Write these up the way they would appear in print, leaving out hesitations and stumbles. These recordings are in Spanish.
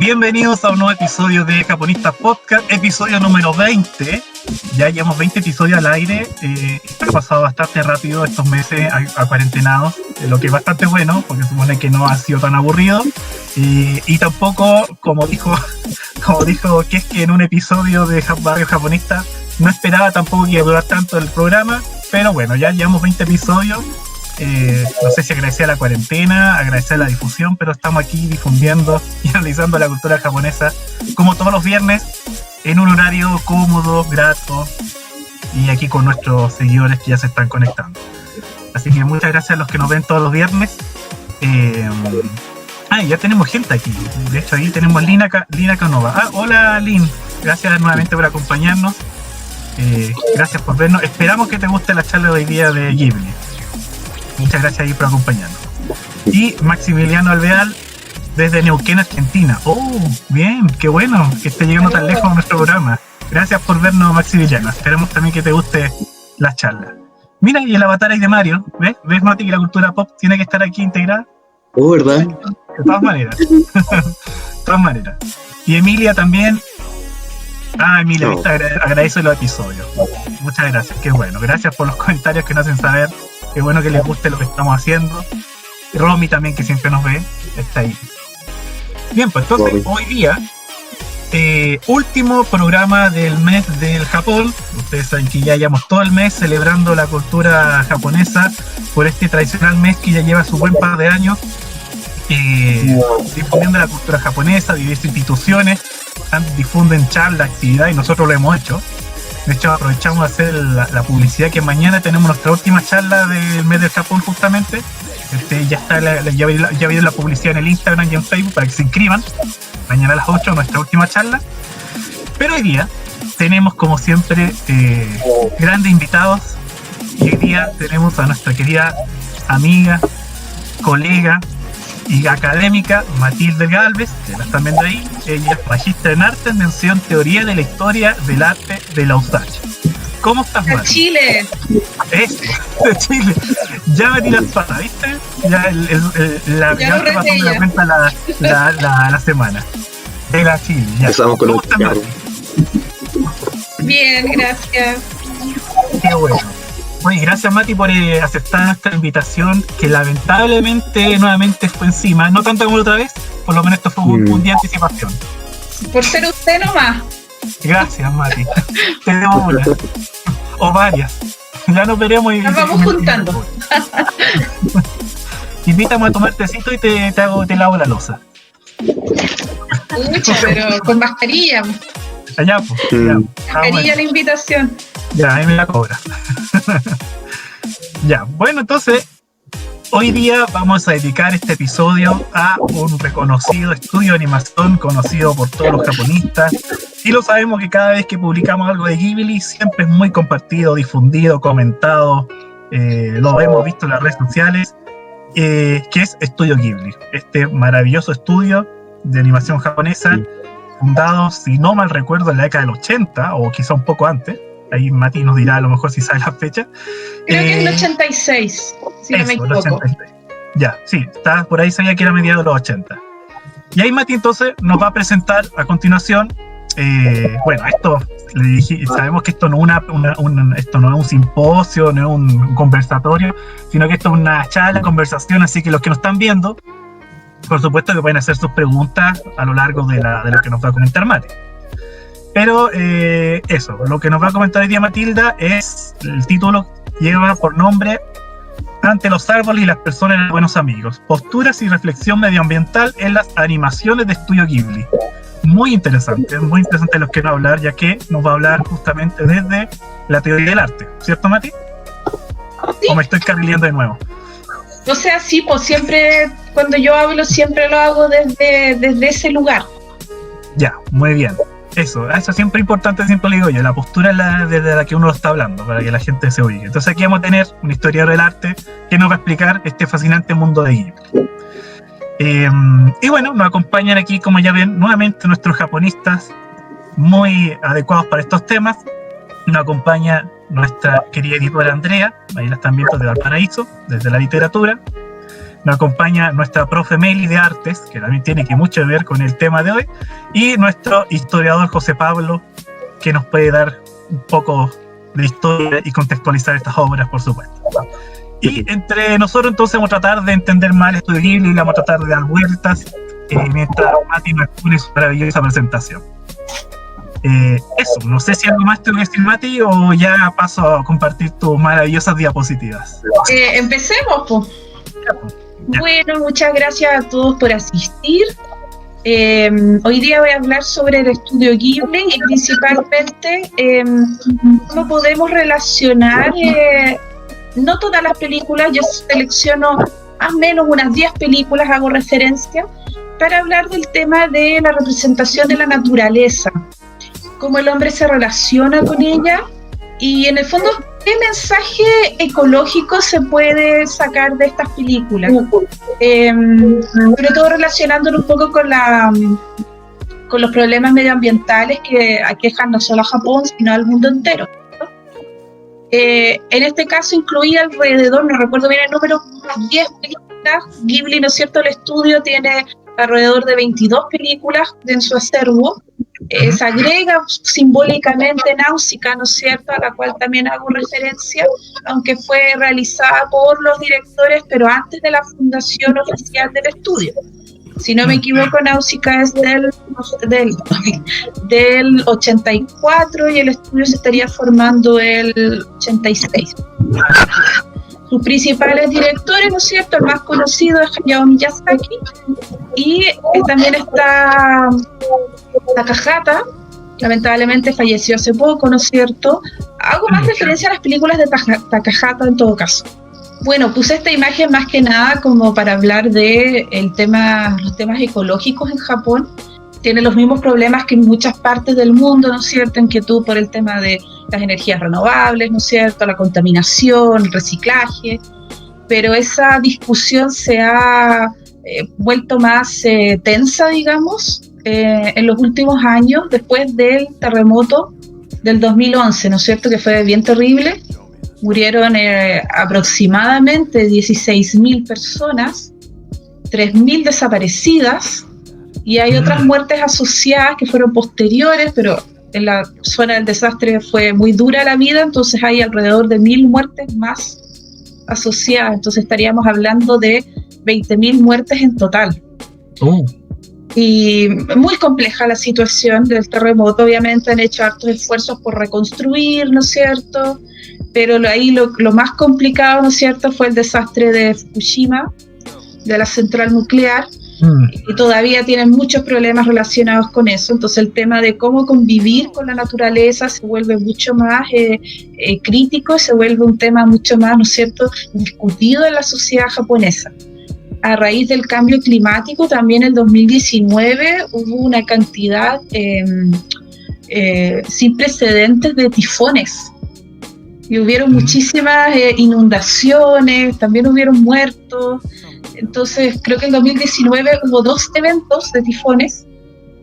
Bienvenidos a un nuevo episodio de Japonistas Podcast, episodio número 20. Ya llevamos 20 episodios al aire. Ha pasado bastante rápido estos meses a cuarentenados, lo que es bastante bueno, porque supone que no ha sido tan aburrido. Y tampoco, como dijo que es que en un episodio de Barrio Japonista no esperaba tampoco que iba a durar tanto el programa, pero bueno, ya llevamos 20 episodios. No sé si agradecer a la cuarentena, agradecer a la difusión, pero estamos aquí difundiendo y analizando la cultura japonesa como todos los viernes en un horario cómodo, grato y aquí con nuestros seguidores que ya se están conectando. Así que muchas gracias a los que nos ven todos los viernes. Ya tenemos gente aquí. De hecho, ahí tenemos Lina Canova. Hola Lin, gracias nuevamente por acompañarnos. Gracias por vernos. Esperamos que te guste la charla de hoy día de Ghibli. Muchas gracias ahí por acompañarnos. Y Maximiliano Alvear desde Neuquén, Argentina. Oh, bien, qué bueno que esté llegando tan lejos nuestro programa. Gracias por vernos, Maximiliano. Esperemos también que te guste la charla. Mira, y el avatar ahí de Mario. ¿Ves, Mati, que la cultura pop tiene que estar aquí integrada? Oh, ¿verdad? De todas maneras. Y Emilia también. Emilia, no. Agradezco los episodios. Muchas gracias, qué bueno. Gracias por los comentarios que nos hacen saber. Qué bueno que les guste lo que estamos haciendo. Romy también, que siempre nos ve, está ahí. Bien, pues entonces hoy día, último programa del mes del Japón. Ustedes saben que ya llevamos todo el mes celebrando la cultura japonesa por este tradicional mes que ya lleva su buen par de años, difundiendo la cultura japonesa. Diversas instituciones difunden charlas, actividades, y nosotros lo hemos hecho. De hecho, aprovechamos de hacer la publicidad que mañana tenemos nuestra última charla del mes del Japón justamente. Ya vieron la publicidad en el Instagram y en Facebook para que se inscriban. Mañana a las 8 nuestra última charla. Pero hoy día tenemos, como siempre, grandes invitados. Y hoy día tenemos a nuestra querida amiga, colega y académica Matilde Galvez, que la están viendo ahí. Ella es magistra en arte, mención teoría de la historia del arte de la USACH. ¿Cómo estás, Mati? ¡De Chile! Eso, de Chile. Ya me tiras pata, ¿viste? Ya ya te pasó la cuenta la semana. De la Chile, ya. ¿Cómo estás, Mati? Bien, gracias. Qué bueno. Oye, gracias Mati por aceptar nuestra invitación, que lamentablemente nuevamente fue encima, no tanto como la otra vez, por lo menos esto fue un día de anticipación. Por ser usted nomás. Gracias Mati, te debo una, o varias, ya nos veremos y nos vamos juntando. Invítame a tomar tecito y te lavo la loza. Mucha, pero con mascarilla. Allá, pues. Mascarilla bueno. La invitación. Ya, ahí me la cobra. Ya, bueno, entonces, hoy día vamos a dedicar este episodio a un reconocido estudio de animación conocido por todos los japonistas. Y lo sabemos que cada vez que publicamos algo de Ghibli siempre es muy compartido, difundido, comentado. Lo hemos visto en las redes sociales, que es Estudio Ghibli. Este maravilloso estudio de animación japonesa, fundado, si no mal recuerdo, en la década del 80 o quizá un poco antes. Ahí Mati nos dirá a lo mejor si sabe la fecha. Creo que es el 86, si no me equivoco. Ya, sí, está por ahí, sabía que era mediados de los 80. Y ahí Mati entonces nos va a presentar a continuación. Bueno, esto le dije, sabemos que esto no es un simposio, no es un conversatorio, sino que esto es una charla, conversación, así que los que nos están viendo, por supuesto que pueden hacer sus preguntas a lo largo de lo que nos va a comentar Mati. Pero eso, lo que nos va a comentar hoy día Matilda es, el título lleva por nombre Ante los árboles y las personas de buenos amigos, posturas y reflexión medioambiental en las animaciones de Estudio Ghibli. Muy interesante los que nos va a hablar, ya que nos va a hablar justamente desde la teoría del arte, ¿cierto Mati? Sí. ¿O me estoy carrileando de nuevo? O sea, sí, pues siempre, cuando yo hablo, siempre lo hago desde ese lugar. Ya, muy bien. Eso siempre es importante, siempre lo digo yo, la postura es desde la que uno lo está hablando, para que la gente se ubique. Entonces aquí vamos a tener un historiador del arte que nos va a explicar este fascinante mundo de Ghibli. Y bueno, nos acompañan aquí, como ya ven, nuevamente nuestros japonistas muy adecuados para estos temas. Nos acompaña nuestra querida editora Andrea, ahí la están viendo, de Valparaíso, desde la literatura. Nos acompaña nuestra profe Meli de Artes, que también tiene que mucho que ver con el tema de hoy, y nuestro historiador José Pablo, que nos puede dar un poco de historia y contextualizar estas obras, por supuesto. Y entre nosotros entonces vamos a tratar de entender más el estudio Ghibli y vamos a tratar de dar vueltas mientras Mati nos expone su maravillosa presentación. Eso, no sé si algo más te voy a decir, Mati, o ya paso a compartir tus maravillosas diapositivas. Empecemos, pues. Ya. Bueno, muchas gracias a todos por asistir. Hoy día voy a hablar sobre el estudio Ghibli y principalmente cómo podemos relacionar, no todas las películas, yo selecciono más o menos unas 10 películas, hago referencia, para hablar del tema de la representación de la naturaleza, cómo el hombre se relaciona con ella y en el fondo qué mensaje ecológico se puede sacar de estas películas, sobre todo relacionándolo un poco con los problemas medioambientales que aquejan no solo a Japón sino al mundo entero. En este caso incluía alrededor, no recuerdo bien el número, 10 películas. Ghibli, ¿no es cierto? El estudio tiene alrededor de 22 películas en su acervo. Se agrega simbólicamente Náusica, ¿no es cierto?, a la cual también hago referencia, aunque fue realizada por los directores, pero antes de la fundación oficial del estudio. Si no me equivoco, Náusica es del 84 y el estudio se estaría formando el 86. Sus principales directores, ¿no es cierto?, el más conocido es Hayao Miyazaki, y también está Takahata, lamentablemente falleció hace poco, ¿no es cierto? Hago más referencia a las películas de Takahata en todo caso. Bueno, puse esta imagen más que nada como para hablar de los temas ecológicos en Japón. Tiene los mismos problemas que en muchas partes del mundo, ¿no es cierto? Inquietud por el tema de las energías renovables, ¿no es cierto? La contaminación, el reciclaje. Pero esa discusión se ha vuelto más tensa, digamos, en los últimos años, después del terremoto del 2011, ¿no es cierto? Que fue bien terrible. Murieron aproximadamente 16.000 personas, 3.000 desaparecidas, y hay otras muertes asociadas que fueron posteriores, pero en la zona del desastre fue muy dura la vida, entonces hay alrededor de 1.000 muertes más asociadas, entonces estaríamos hablando de 20.000 muertes en total. Y muy compleja la situación del terremoto, obviamente han hecho hartos esfuerzos por reconstruir, ¿no es cierto? Pero ahí lo más complicado, ¿no es cierto?, fue el desastre de Fukushima, de la central nuclear, y todavía tienen muchos problemas relacionados con eso. Entonces el tema de cómo convivir con la naturaleza se vuelve mucho más crítico, se vuelve un tema mucho más, ¿no es cierto?, discutido en la sociedad japonesa. A raíz del cambio climático, también en 2019 hubo una cantidad sin precedentes de tifones. Y hubieron muchísimas inundaciones, también hubieron muertos. Entonces creo que en 2019 hubo 2 eventos de tifones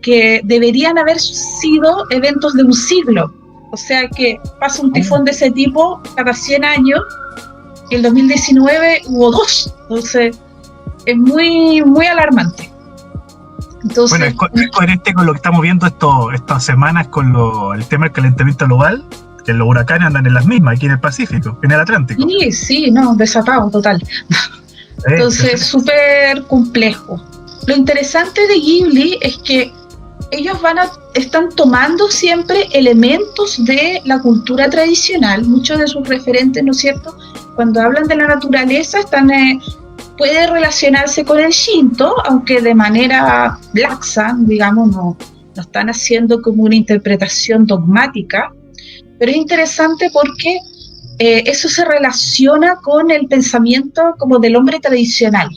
que deberían haber sido eventos de un siglo. O sea que pasa un tifón de ese tipo cada 100 años, y en 2019 hubo 2. Entonces es muy, muy alarmante. Entonces, bueno, es coherente con lo que estamos viendo estas semanas con el tema del calentamiento global, que los huracanes andan en las mismas, aquí en el Pacífico, en el Atlántico. Sí, no, desatado, total. Entonces, súper complejo. Lo interesante de Ghibli es que ellos están tomando siempre elementos de la cultura tradicional, muchos de sus referentes, ¿no es cierto?, cuando hablan de la naturaleza puede relacionarse con el Shinto, aunque de manera laxa, digamos, no están haciendo como una interpretación dogmática, pero es interesante porque eso se relaciona con el pensamiento como del hombre tradicional.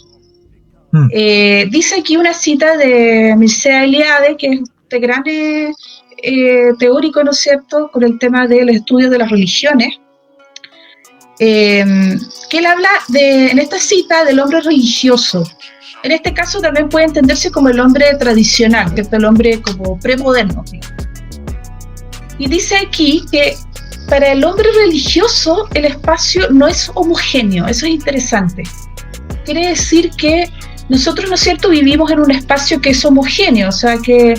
Dice aquí una cita de Mircea Eliade, que es este gran teórico, ¿no es cierto?, con el tema del estudio de las religiones, que él habla en esta cita del hombre religioso. En este caso también puede entenderse como el hombre tradicional, que es el hombre como premoderno. Y dice aquí que para el hombre religioso el espacio no es homogéneo, eso es interesante. quiere decir que nosotros, ¿no es cierto?, vivimos en un espacio que es homogéneo, o sea, que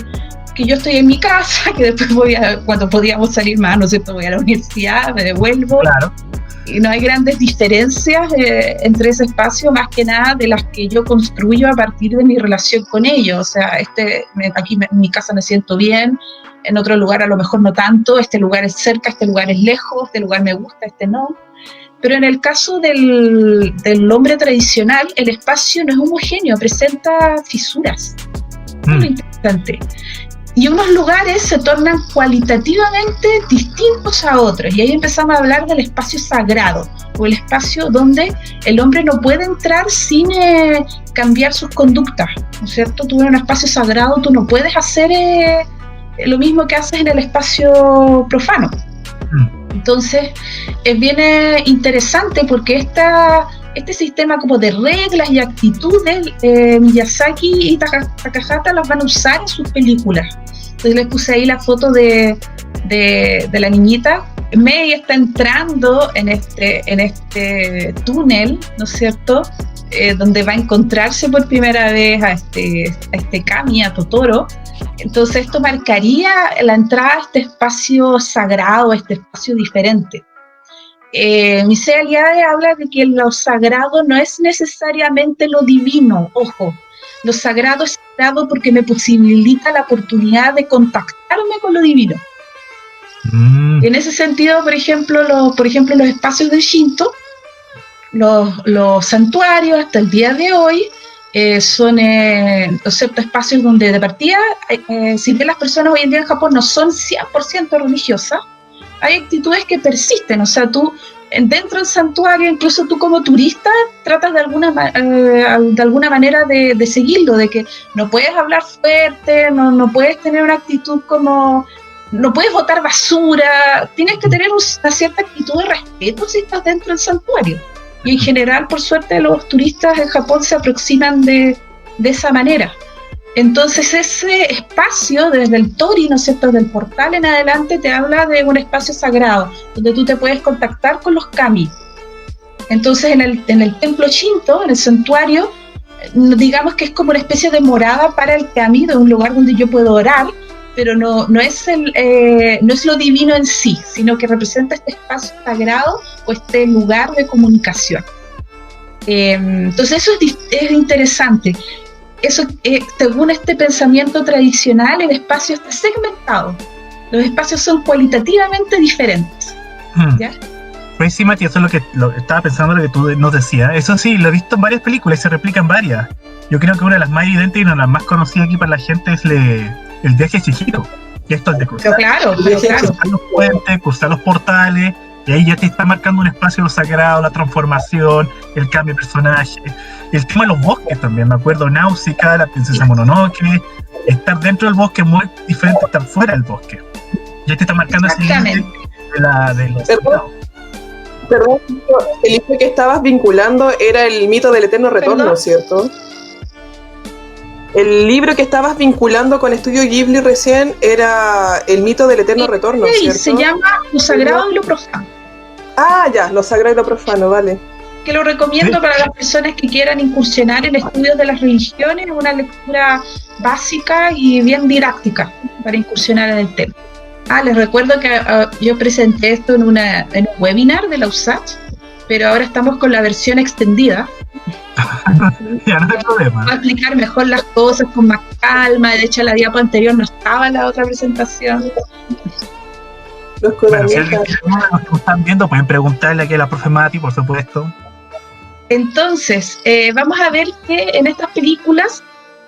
yo estoy en mi casa, que después cuando podíamos salir más, ¿no es cierto?, voy a la universidad, me devuelvo. Claro. Y no hay grandes diferencias entre ese espacio, más que nada de las que yo construyo a partir de mi relación con ellos. O sea, aquí en mi casa me siento bien, en otro lugar a lo mejor no tanto, este lugar es cerca, este lugar es lejos, este lugar me gusta, este no. Pero en el caso del hombre tradicional, el espacio no es homogéneo, presenta fisuras. Es muy interesante. Y unos lugares se tornan cualitativamente distintos a otros. Y ahí empezamos a hablar del espacio sagrado, o el espacio donde el hombre no puede entrar sin cambiar sus conductas, ¿no es cierto? Tú en un espacio sagrado, tú no puedes hacer lo mismo que haces en el espacio profano. Entonces, es bien interesante porque este sistema como de reglas y actitudes, Miyazaki y Takahata las van a usar en sus películas. Entonces les puse ahí la foto de la niñita. Mei está entrando en este túnel, ¿no es cierto?, donde va a encontrarse por primera vez a este Kami, a Totoro. Entonces esto marcaría la entrada a este espacio sagrado, a este espacio diferente. Mircea Eliade habla de que lo sagrado no es necesariamente lo divino, ojo, lo sagrado es sagrado porque me posibilita la oportunidad de contactarme con lo divino. En ese sentido, por ejemplo, los espacios del Shinto, los santuarios hasta el día de hoy son ciertos espacios donde de partida, si bien las personas hoy en día en Japón no son 100% religiosas, hay actitudes que persisten. O sea, tú dentro del santuario, incluso tú como turista, tratas de alguna manera de seguirlo, de que no puedes hablar fuerte, no puedes tener una actitud como... No puedes botar basura, tienes que tener una cierta actitud de respeto si estás dentro del santuario. Y en general, por suerte, los turistas en Japón se aproximan de esa manera. Entonces ese espacio, desde el Tori, ¿no es cierto?, del portal en adelante, te habla de un espacio sagrado, donde tú te puedes contactar con los kami. Entonces en el templo Shinto, en el santuario, digamos que es como una especie de morada para el kami, de un lugar donde yo puedo orar, pero no es lo divino en sí, sino que representa este espacio sagrado o este lugar de comunicación. Entonces eso es interesante. Eso, según este pensamiento tradicional, el espacio está segmentado. Los espacios son cualitativamente diferentes. ¿Ya? Pues sí, Mati, eso es lo que estaba pensando, lo que tú nos decías. Eso sí, lo he visto en varias películas y se replica en varias. Yo creo que una de las más evidentes y una de las más conocidas aquí para la gente es el viaje de Chihiro. Y esto es de cruzar, claro. Cruzar los puentes, cruzar los portales, y ahí ya te está marcando un espacio sagrado, la transformación, el cambio de personaje. El tema de los bosques también, me acuerdo, Náusica, la princesa Mononoke, estar dentro del bosque es muy diferente a estar fuera del bosque. Ya te está marcando ese límite de los Perdón, el libro que estabas vinculando era el mito del eterno retorno, ¿no es cierto? El libro que estabas vinculando con Estudio Ghibli recién era el mito del eterno retorno, ¿cierto? Se llama Lo Sagrado y lo Profano. Ah, ya, Lo Sagrado y lo Profano, vale. Que lo recomiendo para las personas que quieran incursionar en estudios de las religiones, una lectura básica y bien didáctica para incursionar en el tema. Les recuerdo que yo presenté esto en un webinar de la USACH, pero ahora estamos con la versión extendida. Ya no hay problema. Voy a explicar mejor las cosas con más calma. De hecho, la diapo anterior no estaba en la otra presentación. Bueno, si alguien nos están viendo, pueden preguntarle aquí a la profe Mati, por supuesto. Entonces, vamos a ver que en estas películas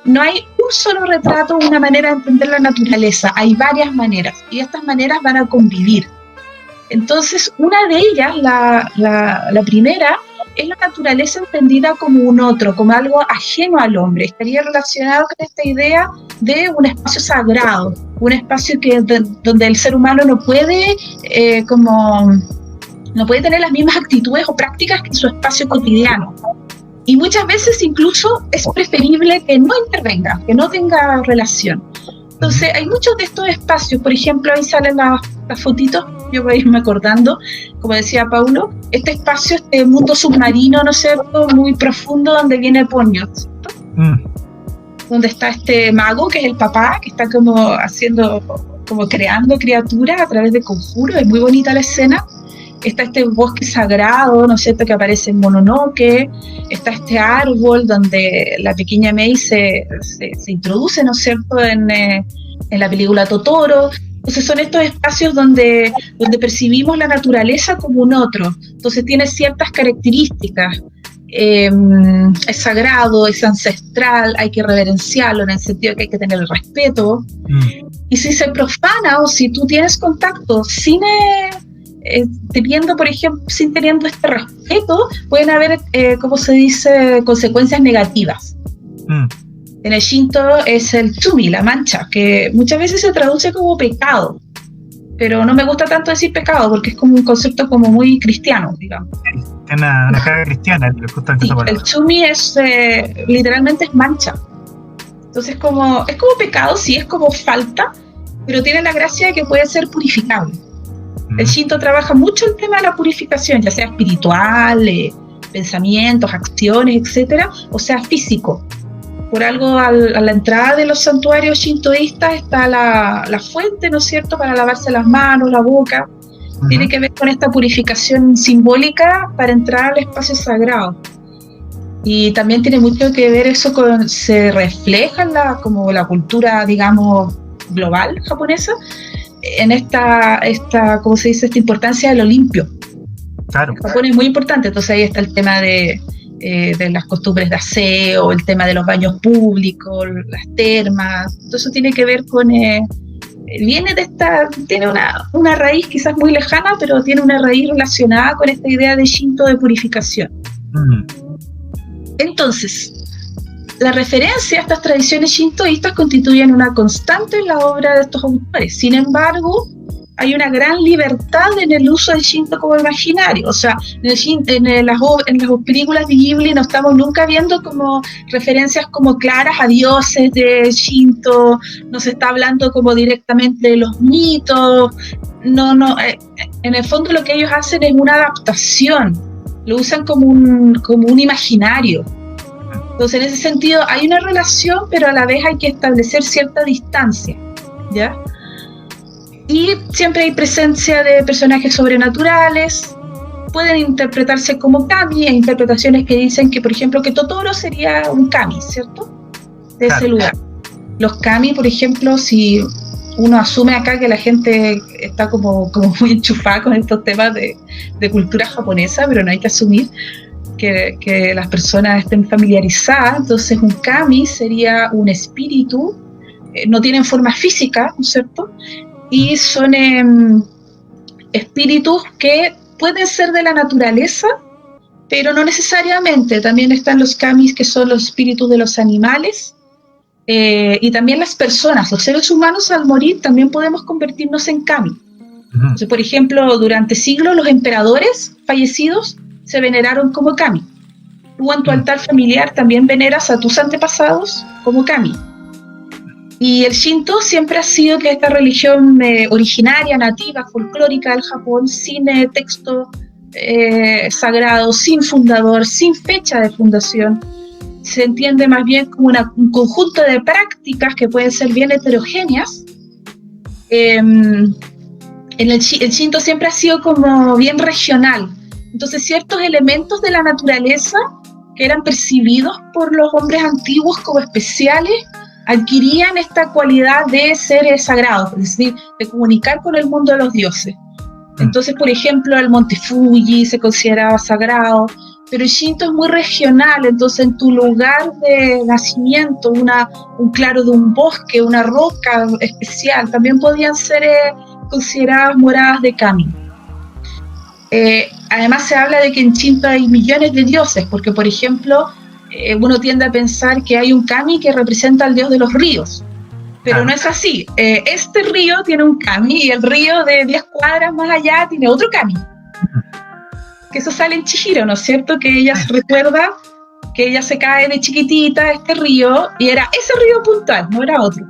no hay un solo retrato, una manera de entender la naturaleza. Hay varias maneras, y estas maneras van a convivir. Entonces, una de ellas, la primera, es la naturaleza entendida como un otro, como algo ajeno al hombre. Estaría relacionado con esta idea de un espacio sagrado, un espacio donde el ser humano no puede tener las mismas actitudes o prácticas que en su espacio cotidiano. Y muchas veces incluso es preferible que no intervenga, que no tenga relación. Entonces hay muchos de estos espacios, por ejemplo, ahí salen las fotitos, yo voy a irme acordando, como decía Paulo, este espacio, este mundo submarino, ¿no es cierto?, muy profundo donde viene Ponyo, donde está este mago, que es el papá, que está como creando criaturas a través de conjuros. Es muy bonita la escena. Está este bosque sagrado, ¿no es cierto?, que aparece en Mononoke. Está este árbol donde la pequeña Mei se introduce, ¿no es cierto?, en la película Totoro. Entonces son estos espacios donde percibimos la naturaleza como un otro. Entonces tiene ciertas características. Es sagrado, es ancestral, hay que reverenciarlo en el sentido de que hay que tener el respeto. Y si se profana o si tú tienes contacto sin teniendo, por ejemplo, sin teniendo este respeto, pueden haber, ¿cómo se dice?, consecuencias negativas. En el Shinto es el tsumi, la mancha, que muchas veces se traduce como pecado, pero no me gusta tanto decir pecado porque es como un concepto como muy cristiano, digamos. Tiene una carga cristiana, justamente esa palabra. El tsumi es literalmente es mancha. Entonces es como pecado, sí, es como falta, pero tiene la gracia de que puede ser purificable. El Shinto trabaja mucho el tema de la purificación, ya sea espiritual, pensamientos, acciones, etcétera, o sea físico. Por algo a la entrada de los santuarios shintoístas está la fuente, ¿no es cierto?, para lavarse las manos, la boca. Tiene que ver con esta purificación simbólica para entrar al espacio sagrado. Y también tiene mucho que ver eso se refleja en la cultura, digamos, global japonesa, en esta ¿cómo se dice?, esta importancia de lo limpio. Claro. Japón es muy importante, entonces ahí está el tema de las costumbres de aseo, el tema de los baños públicos, las termas. Todo eso tiene que ver con viene tiene una raíz quizás muy lejana, pero tiene una raíz relacionada con esta idea de Shinto de purificación. Entonces, la referencia a estas tradiciones shintoístas constituyen una constante en la obra de estos autores. Sin embargo, hay una gran libertad en el uso del Shinto como imaginario. O sea, en las películas de Ghibli no estamos nunca viendo como referencias como claras a dioses de Shinto, no se está hablando como directamente de los mitos. En el fondo lo que ellos hacen es una adaptación, lo usan como un imaginario. Entonces, en ese sentido hay una relación, pero a la vez hay que establecer cierta distancia, ¿ya? Y siempre hay presencia de personajes sobrenaturales, pueden interpretarse como kami. Hay interpretaciones que dicen que, por ejemplo, que Totoro sería un kami, ¿cierto?, de ese lugar. Los kami, por ejemplo, si uno asume acá que la gente está como muy enchufada con estos temas de cultura japonesa, pero no hay que asumir que las personas estén familiarizadas. Entonces un kami sería un espíritu, no tienen forma física, ¿no es cierto?, y son espíritus que pueden ser de la naturaleza, pero no necesariamente. También están los kamis, que son los espíritus de los animales, y también las personas, los seres humanos, al morir también podemos convertirnos en kami. Entonces, por ejemplo, durante siglos los emperadores fallecidos se veneraron como kami. Tú en tu altar familiar también veneras a tus antepasados como kami. Y el Shinto siempre ha sido que esta religión originaria, nativa, folclórica del Japón, sin texto sagrado, sin fundador, sin fecha de fundación. Se entiende más bien como un conjunto de prácticas que pueden ser bien heterogéneas. El Shinto siempre ha sido como bien regional. Entonces ciertos elementos de la naturaleza que eran percibidos por los hombres antiguos como especiales adquirían esta cualidad de seres sagrados, es decir, de comunicar con el mundo de los dioses. Entonces, por ejemplo, el monte Fuji se consideraba sagrado, pero el Shinto es muy regional. Entonces en tu lugar de nacimiento, un claro de un bosque, una roca especial, también podían ser consideradas moradas de kami. Además se habla de que en Shinto hay millones de dioses, porque por ejemplo uno tiende a pensar que hay un kami que representa al dios de los ríos, pero no es así. Este río tiene un kami y el río de 10 cuadras más allá tiene otro kami. Que eso sale en Chihiro, ¿no es cierto? Que ella se recuerda que ella se cae de chiquitita a este río y era ese río puntual, no era otro.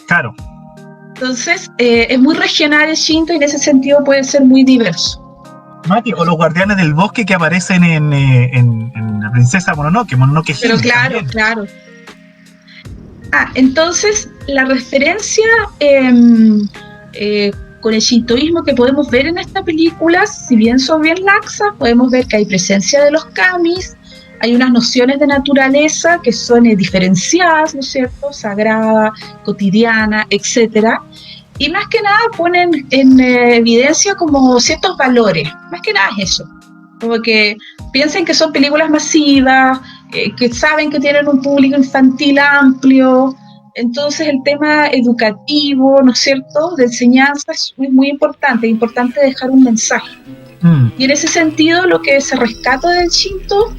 Claro. Entonces, es muy regional el Shinto y en ese sentido puede ser muy diverso. Mati, o los guardianes del bosque que aparecen en la princesa Mononoke Pero Hime claro, también. claro. Entonces, la referencia con el shintoísmo que podemos ver en esta película, si bien son bien laxas, podemos ver que hay presencia de los kamis, hay unas nociones de naturaleza que son diferenciadas, ¿no es cierto?, sagrada, cotidiana, etcétera. Y más que nada ponen en evidencia como ciertos valores, más que nada es eso, como que piensen que son películas masivas, que saben que tienen un público infantil amplio, entonces el tema educativo, ¿no es cierto?, de enseñanza es muy importante dejar un mensaje. Y en ese sentido lo que se rescata del Shinto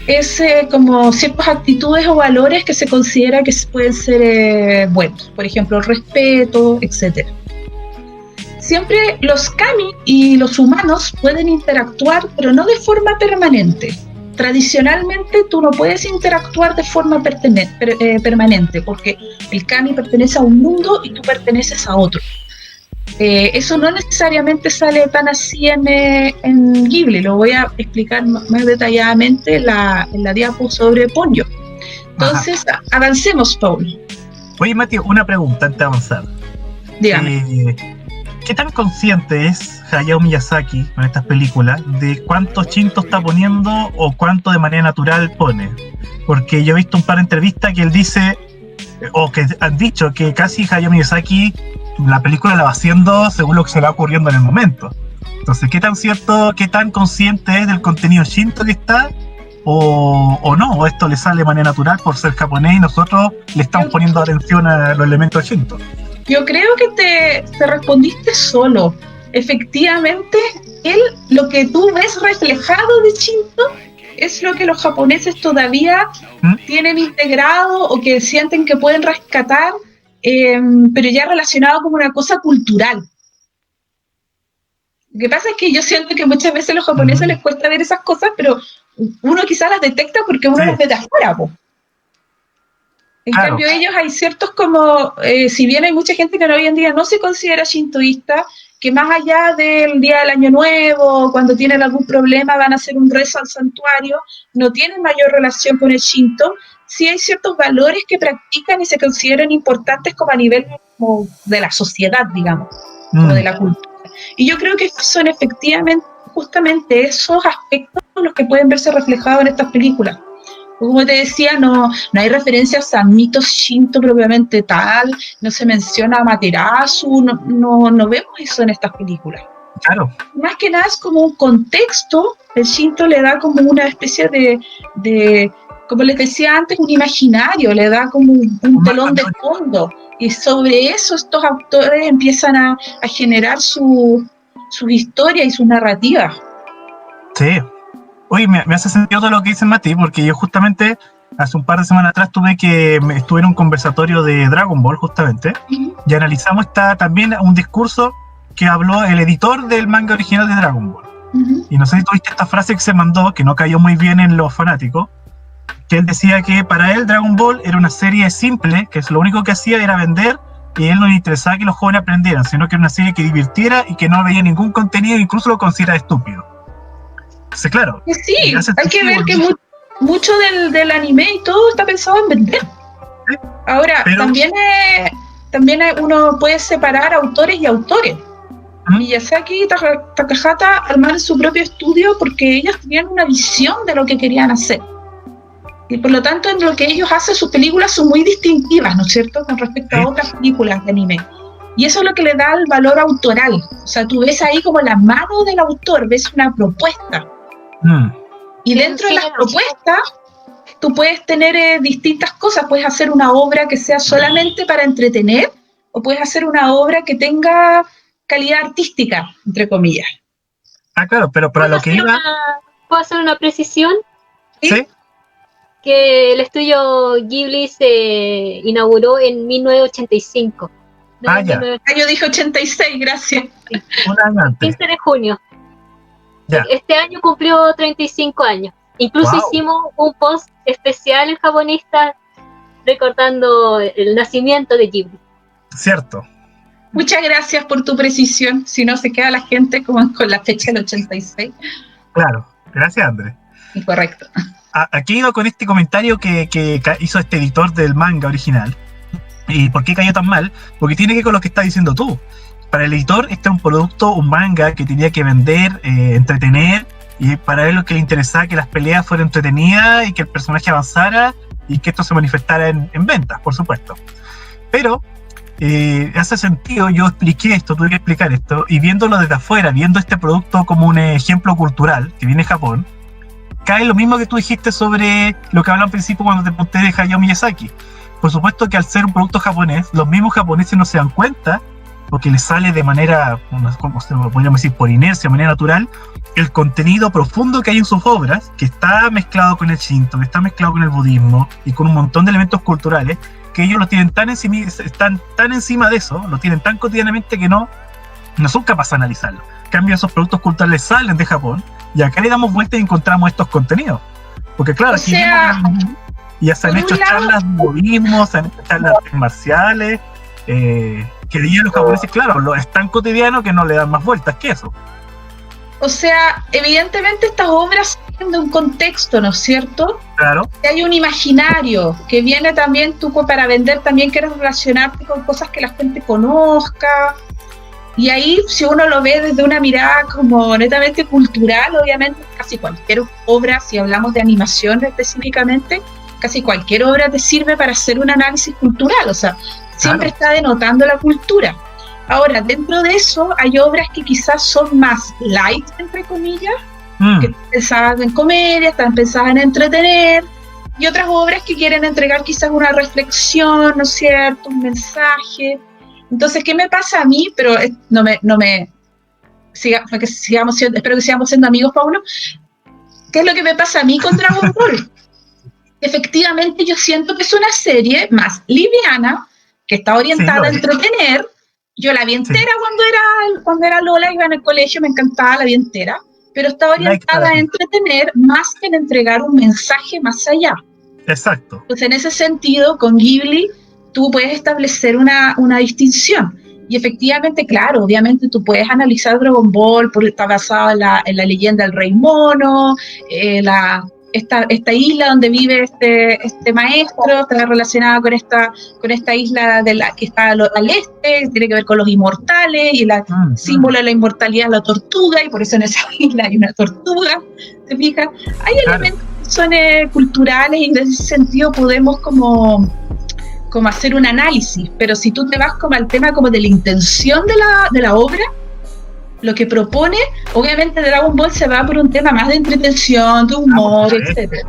es como ciertas actitudes o valores que se considera que pueden ser buenos, por ejemplo, el respeto, etc. Siempre los kami y los humanos pueden interactuar, pero no de forma permanente. Tradicionalmente tú no puedes interactuar de forma permanente, porque el kami pertenece a un mundo y tú perteneces a otro. Eso no necesariamente sale tan así en Ghibli, lo voy a explicar más detalladamente en la diapo sobre Ponyo. Entonces, avancemos, Paul. Oye, Mati, una pregunta antes de avanzar. Dígame. ¿Qué tan consciente es Hayao Miyazaki con estas películas de cuántos shinto está poniendo o cuánto de manera natural pone? Porque yo he visto un par de entrevistas que él dice, o que han dicho que casi Hayao Miyazaki la película la va haciendo según lo que se le va ocurriendo en el momento. Entonces, ¿qué tan cierto, qué tan consciente es del contenido shinto que está? O no, o esto le sale de manera natural por ser japonés y nosotros le estamos poniendo atención a los elementos shinto. Yo creo que te respondiste solo. Efectivamente, lo que tú ves reflejado de Shinto es lo que los japoneses todavía tienen integrado o que sienten que pueden rescatar, pero ya relacionado como una cosa cultural. Lo que pasa es que yo siento que muchas veces a los japoneses les cuesta ver esas cosas, pero uno quizás las detecta porque uno las ve de afuera, po. En cambio, ellos hay ciertos como, si bien hay mucha gente que hoy en día no se considera shintoísta, que más allá del día del año nuevo, cuando tienen algún problema van a hacer un rezo al santuario, no tienen mayor relación con el shinto, sí hay ciertos valores que practican y se consideran importantes como a nivel como de la sociedad, digamos, como de la cultura. Y yo creo que son efectivamente justamente esos aspectos los que pueden verse reflejados en estas películas. Como te decía, no hay referencias a mitos shinto propiamente tal, no se menciona a Amaterasu, no vemos eso en estas películas. Claro. Más que nada es como un contexto, el shinto le da como una especie de como les decía antes, un imaginario, le da como un telón de fondo, y sobre eso estos autores empiezan a generar su historia y su narrativa. Sí. Oye, me hace sentido todo lo que dice Mati, porque yo justamente hace un par de semanas atrás estuve en un conversatorio de Dragon Ball justamente, y analizamos también un discurso que habló el editor del manga original de Dragon Ball. Y no sé si tuviste esta frase que se mandó, que no cayó muy bien en los fanáticos, que él decía que para él Dragon Ball era una serie simple, que lo único que hacía era vender, y a él no le interesaba que los jóvenes aprendieran, sino que era una serie que divirtiera y que no veía ningún contenido, incluso lo considera estúpido. Sí, claro. Sí, hay que ver que mucho del anime y todo está pensado en vender. ¿Sí? Ahora, pero también uno puede separar autores y autores. Miyazaki y Takahata armaron su propio estudio porque ellos tenían una visión de lo que querían hacer. Y por lo tanto, en lo que ellos hacen, sus películas son muy distintivas, ¿no es cierto?, con respecto a otras películas de anime. Y eso es lo que le da el valor autoral. O sea, tú ves ahí como la mano del autor, ves una propuesta. Y dentro de las propuestas, tú puedes tener distintas cosas. Puedes hacer una obra que sea solamente para entretener, o puedes hacer una obra que tenga calidad artística, entre comillas. Claro, pero para lo que iba... ¿Puedo hacer una precisión? ¿Sí? Que el estudio Ghibli se inauguró en 1985. Ya. Yo dije 86, gracias. Sí. 15 de junio. Ya. Este año cumplió 35 años. Incluso hicimos un post especial en Japonista recordando el nacimiento de Ghibli. Cierto. Muchas gracias por tu precisión, si no se queda la gente como con la fecha del 86. Claro, gracias, Andrés. Incorrecto. Aquí iba con este comentario que hizo este editor del manga original. ¿Y por qué cayó tan mal? Porque tiene que ver con lo que estás diciendo tú. Para el editor, este es un producto, un manga que tenía que vender, entretener, y para él lo que le interesaba que las peleas fueran entretenidas y que el personaje avanzara y que esto se manifestara en ventas, por supuesto. Pero hace sentido, yo expliqué esto, tuve que explicar esto, y viéndolo desde afuera, viendo este producto como un ejemplo cultural que viene de Japón, cae lo mismo que tú dijiste sobre lo que hablaba al principio cuando te pregunté de Hayao Miyazaki. Por supuesto que al ser un producto japonés, los mismos japoneses no se dan cuenta, porque les sale de manera, como podríamos decir, por inercia, de manera natural, el contenido profundo que hay en sus obras, que está mezclado con el Shinto, que está mezclado con el budismo y con un montón de elementos culturales, que ellos lo tienen están tan encima de eso, lo tienen tan cotidianamente que no son capaces de analizarlo. En cambio, esos productos culturales salen de Japón y acá le damos vuelta y encontramos estos contenidos. Porque claro, aquí ya se han hecho charlas de budismo, se han hecho charlas marciales, que digan los japoneses, claro, es tan cotidiano que no le dan más vueltas que eso. O sea, evidentemente estas obras tienen de un contexto, ¿no es cierto? Claro. Que hay un imaginario que viene también tú para vender, también quieres relacionarte con cosas que la gente conozca. Y ahí, si uno lo ve desde una mirada como netamente cultural, obviamente casi cualquier obra, si hablamos de animación específicamente, casi cualquier obra te sirve para hacer un análisis cultural, o sea, siempre está denotando la cultura. Ahora, dentro de eso hay obras que quizás son más light, entre comillas, que están pensadas en comedia, están pensadas en entretener, y otras obras que quieren entregar quizás una reflexión, ¿no es cierto?, un mensaje. Entonces, ¿qué me pasa a mí? Pero espero que sigamos siendo amigos, Paulo. ¿Qué es lo que me pasa a mí con Dragon Ball? Efectivamente, yo siento que es una serie más liviana, que está orientada a entretener. Yo la vi entera cuando era Lola, iba en el colegio, me encantaba, la vi entera, pero está orientada a entretener más que en entregar un mensaje más allá. Exacto. Entonces, en ese sentido, con Ghibli, tú puedes establecer una distinción. Y efectivamente, claro, obviamente tú puedes analizar Dragon Ball porque está basado en la leyenda del Rey Mono, esta isla donde vive este maestro, está relacionada con esta isla que está al este, tiene que ver con los inmortales, y el símbolo de la inmortalidad es la tortuga, y por eso en esa isla hay una tortuga, ¿te fijas? Hay elementos que son culturales, y en ese sentido podemos como hacer un análisis, pero si tú te vas como al tema como de la intención de la obra, lo que propone, obviamente Dragon Ball se va por un tema más de entretención, de humor, etc.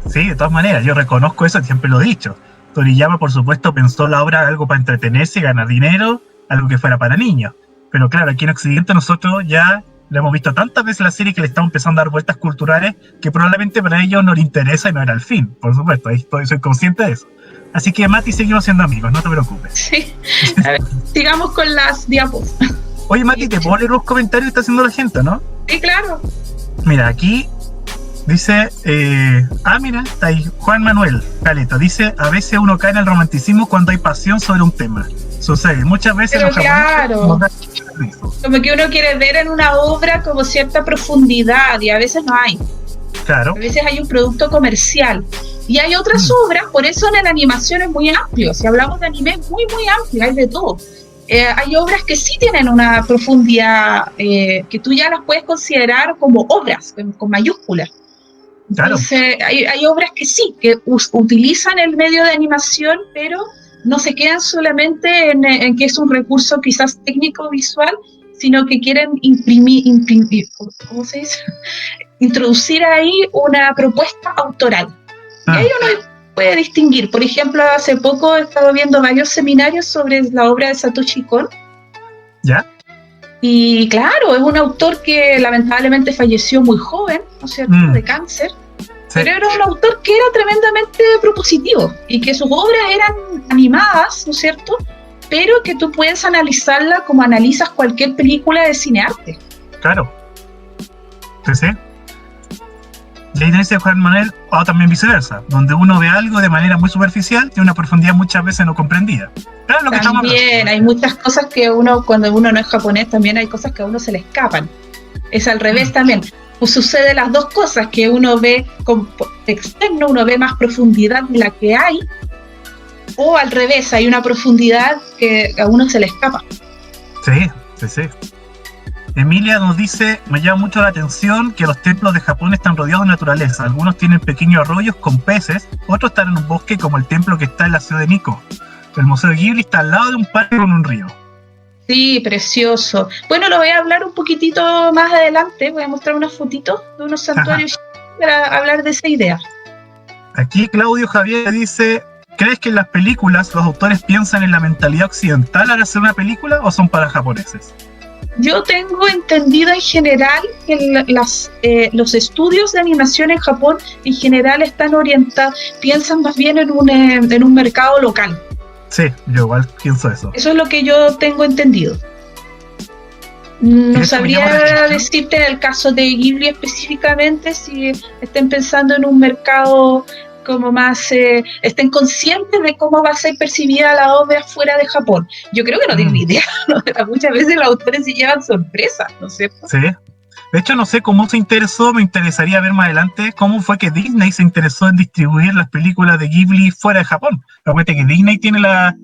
Sí, de todas maneras, yo reconozco eso, siempre lo he dicho. Toriyama, por supuesto, pensó la obra algo para entretenerse y ganar dinero, algo que fuera para niños. Pero claro, aquí en Occidente nosotros ya le hemos visto tantas veces la serie que le estamos empezando a dar vueltas culturales que probablemente para ellos no les interesa y no era el fin, por supuesto, ahí soy consciente de eso. Así que, Mati, seguimos siendo amigos, no te preocupes. Sí, a ver, sigamos con las diapos. Oye, Mati, ¿te puedo leer los comentarios que está haciendo la gente, no? Sí, claro. Mira, aquí dice, mira, está ahí, Juan Manuel Caleta, dice, a veces uno cae en el romanticismo cuando hay pasión sobre un tema. Sucede, muchas veces pero claro, como que uno quiere ver en una obra como cierta profundidad, y a veces no hay. Claro. A veces hay un producto comercial. Y hay otras obras, por eso en la animación es muy amplio. Si hablamos de anime, es muy, muy amplio, hay de todo. Hay obras que sí tienen una profundidad que tú ya las puedes considerar como obras, con mayúsculas. Claro. Entonces, hay obras que sí, que utilizan el medio de animación, pero no se quedan solamente en que es un recurso quizás técnico-visual, sino que quieren imprimir, ¿cómo se dice? Introducir ahí una propuesta autoral. Y ahí uno puede distinguir. Por ejemplo, hace poco he estado viendo varios seminarios sobre la obra de Satoshi Kon. ¿Ya? Y claro, es un autor que lamentablemente falleció muy joven, ¿no es cierto?, de cáncer. Sí. Pero era un autor que era tremendamente propositivo y que sus obras eran animadas, ¿no es cierto?, pero que tú puedes analizarla como analizas cualquier película de cinearte. Claro. Sí, sí. Y ahí dice Juan Manuel, o también viceversa, donde uno ve algo de manera muy superficial, tiene una profundidad muchas veces no comprendida. Claro, lo que también hay muchas cosas que cuando uno no es japonés, también hay cosas que a uno se le escapan. Es al revés también. Pues sucede las dos cosas, que uno ve externo, uno ve más profundidad de la que hay, o al revés, hay una profundidad que a uno se le escapa. Sí. Emilia nos dice, me llama mucho la atención que los templos de Japón están rodeados de naturaleza. Algunos tienen pequeños arroyos con peces, otros están en un bosque como el templo que está en la ciudad de Nikko. El Museo de Ghibli está al lado de un parque con un río. Sí, precioso. Bueno, lo voy a hablar un poquitito más adelante, voy a mostrar unas fotitos de unos santuarios para hablar de esa idea. Aquí Claudio Javier dice, ¿crees que en las películas los autores piensan en la mentalidad occidental al hacer una película o son para japoneses? Yo tengo entendido en general que los estudios de animación en Japón en general están orientados, piensan más bien en un mercado local. Sí, yo igual pienso eso. Eso es lo que yo tengo entendido. No sabría decirte en el caso de Ghibli específicamente si estén pensando en un mercado como más, estén conscientes de cómo va a ser percibida la obra fuera de Japón. Yo creo que no tienen idea, ¿no? Muchas veces los autores se llevan sorpresas, ¿no es cierto? Sí. De hecho, no sé cómo se interesó, me interesaría ver más adelante cómo fue que Disney se interesó en distribuir las películas de Ghibli fuera de Japón. Acuérdate que Disney tiene la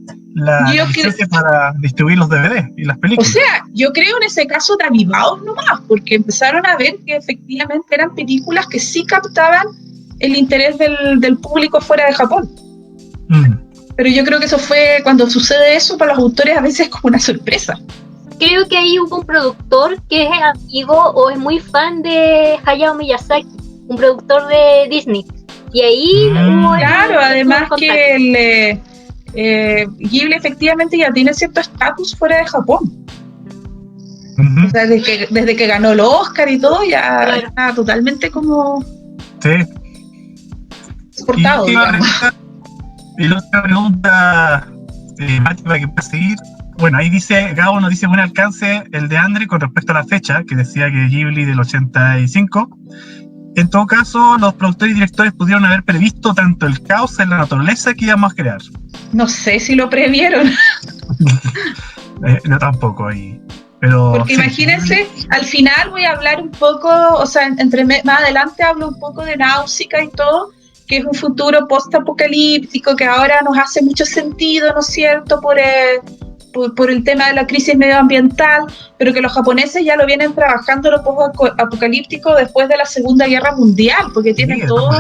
licencia para distribuir los DVD y las películas. O sea, yo creo en ese caso de avivados nomás, porque empezaron a ver que efectivamente eran películas que sí captaban el interés del público fuera de Japón. Pero yo creo que eso fue, cuando sucede eso, para los autores a veces es como una sorpresa. Creo que ahí hubo un productor que es amigo o es muy fan de Hayao Miyazaki, un productor de Disney. Y ahí hubo... Claro, además que Ghibli efectivamente ya tiene cierto estatus fuera de Japón. O sea, desde que ganó el Oscar y todo, ya está totalmente como... Sí. Exportado, y la otra pregunta, Mati, para que pueda seguir. Bueno, ahí dice, Gabo nos dice buen alcance el de Andre con respecto a la fecha, que decía que Ghibli del 85. En todo caso, los productores y directores pudieron haber previsto tanto el caos en la naturaleza que íbamos a crear. No sé si lo previeron. No, tampoco ahí. Pero, porque sí, imagínense, al final voy a hablar un poco, o sea, más adelante hablo un poco de Náusica y todo, que es un futuro post-apocalíptico que ahora nos hace mucho sentido, ¿no es cierto?, por el tema de la crisis medioambiental, pero que los japoneses ya lo vienen trabajando lo post-apocalíptico después de la Segunda Guerra Mundial, porque tienen todo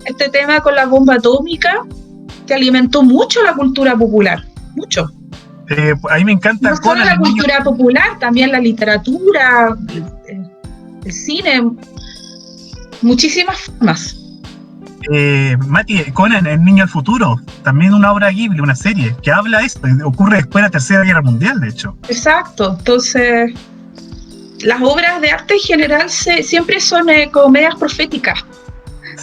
este tema con la bomba atómica que alimentó mucho la cultura popular, mucho. A mí me encanta. No solo la cultura popular, también la literatura, el cine, muchísimas formas. Mati, Conan, El Niño del Futuro, también una obra Ghibli, una serie, que habla de esto, ocurre después de la Tercera Guerra Mundial, de hecho. Exacto, entonces las obras de arte en general siempre son comedias proféticas.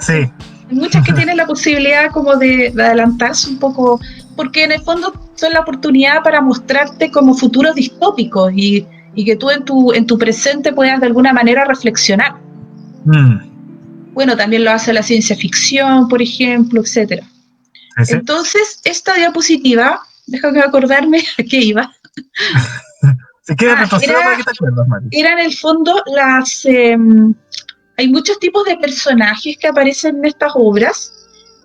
Sí. Hay muchas que tienen la posibilidad como de adelantarse un poco, porque en el fondo son la oportunidad para mostrarte como futuros distópicos y que tú en tu presente puedas de alguna manera reflexionar. Bueno, también lo hace la ciencia ficción, por ejemplo, etcétera. ¿Sí? Entonces, esta diapositiva, déjame acordarme a qué iba. Si quieres retroceder para que te acuerdas, Mari. Era en el fondo hay muchos tipos de personajes que aparecen en estas obras.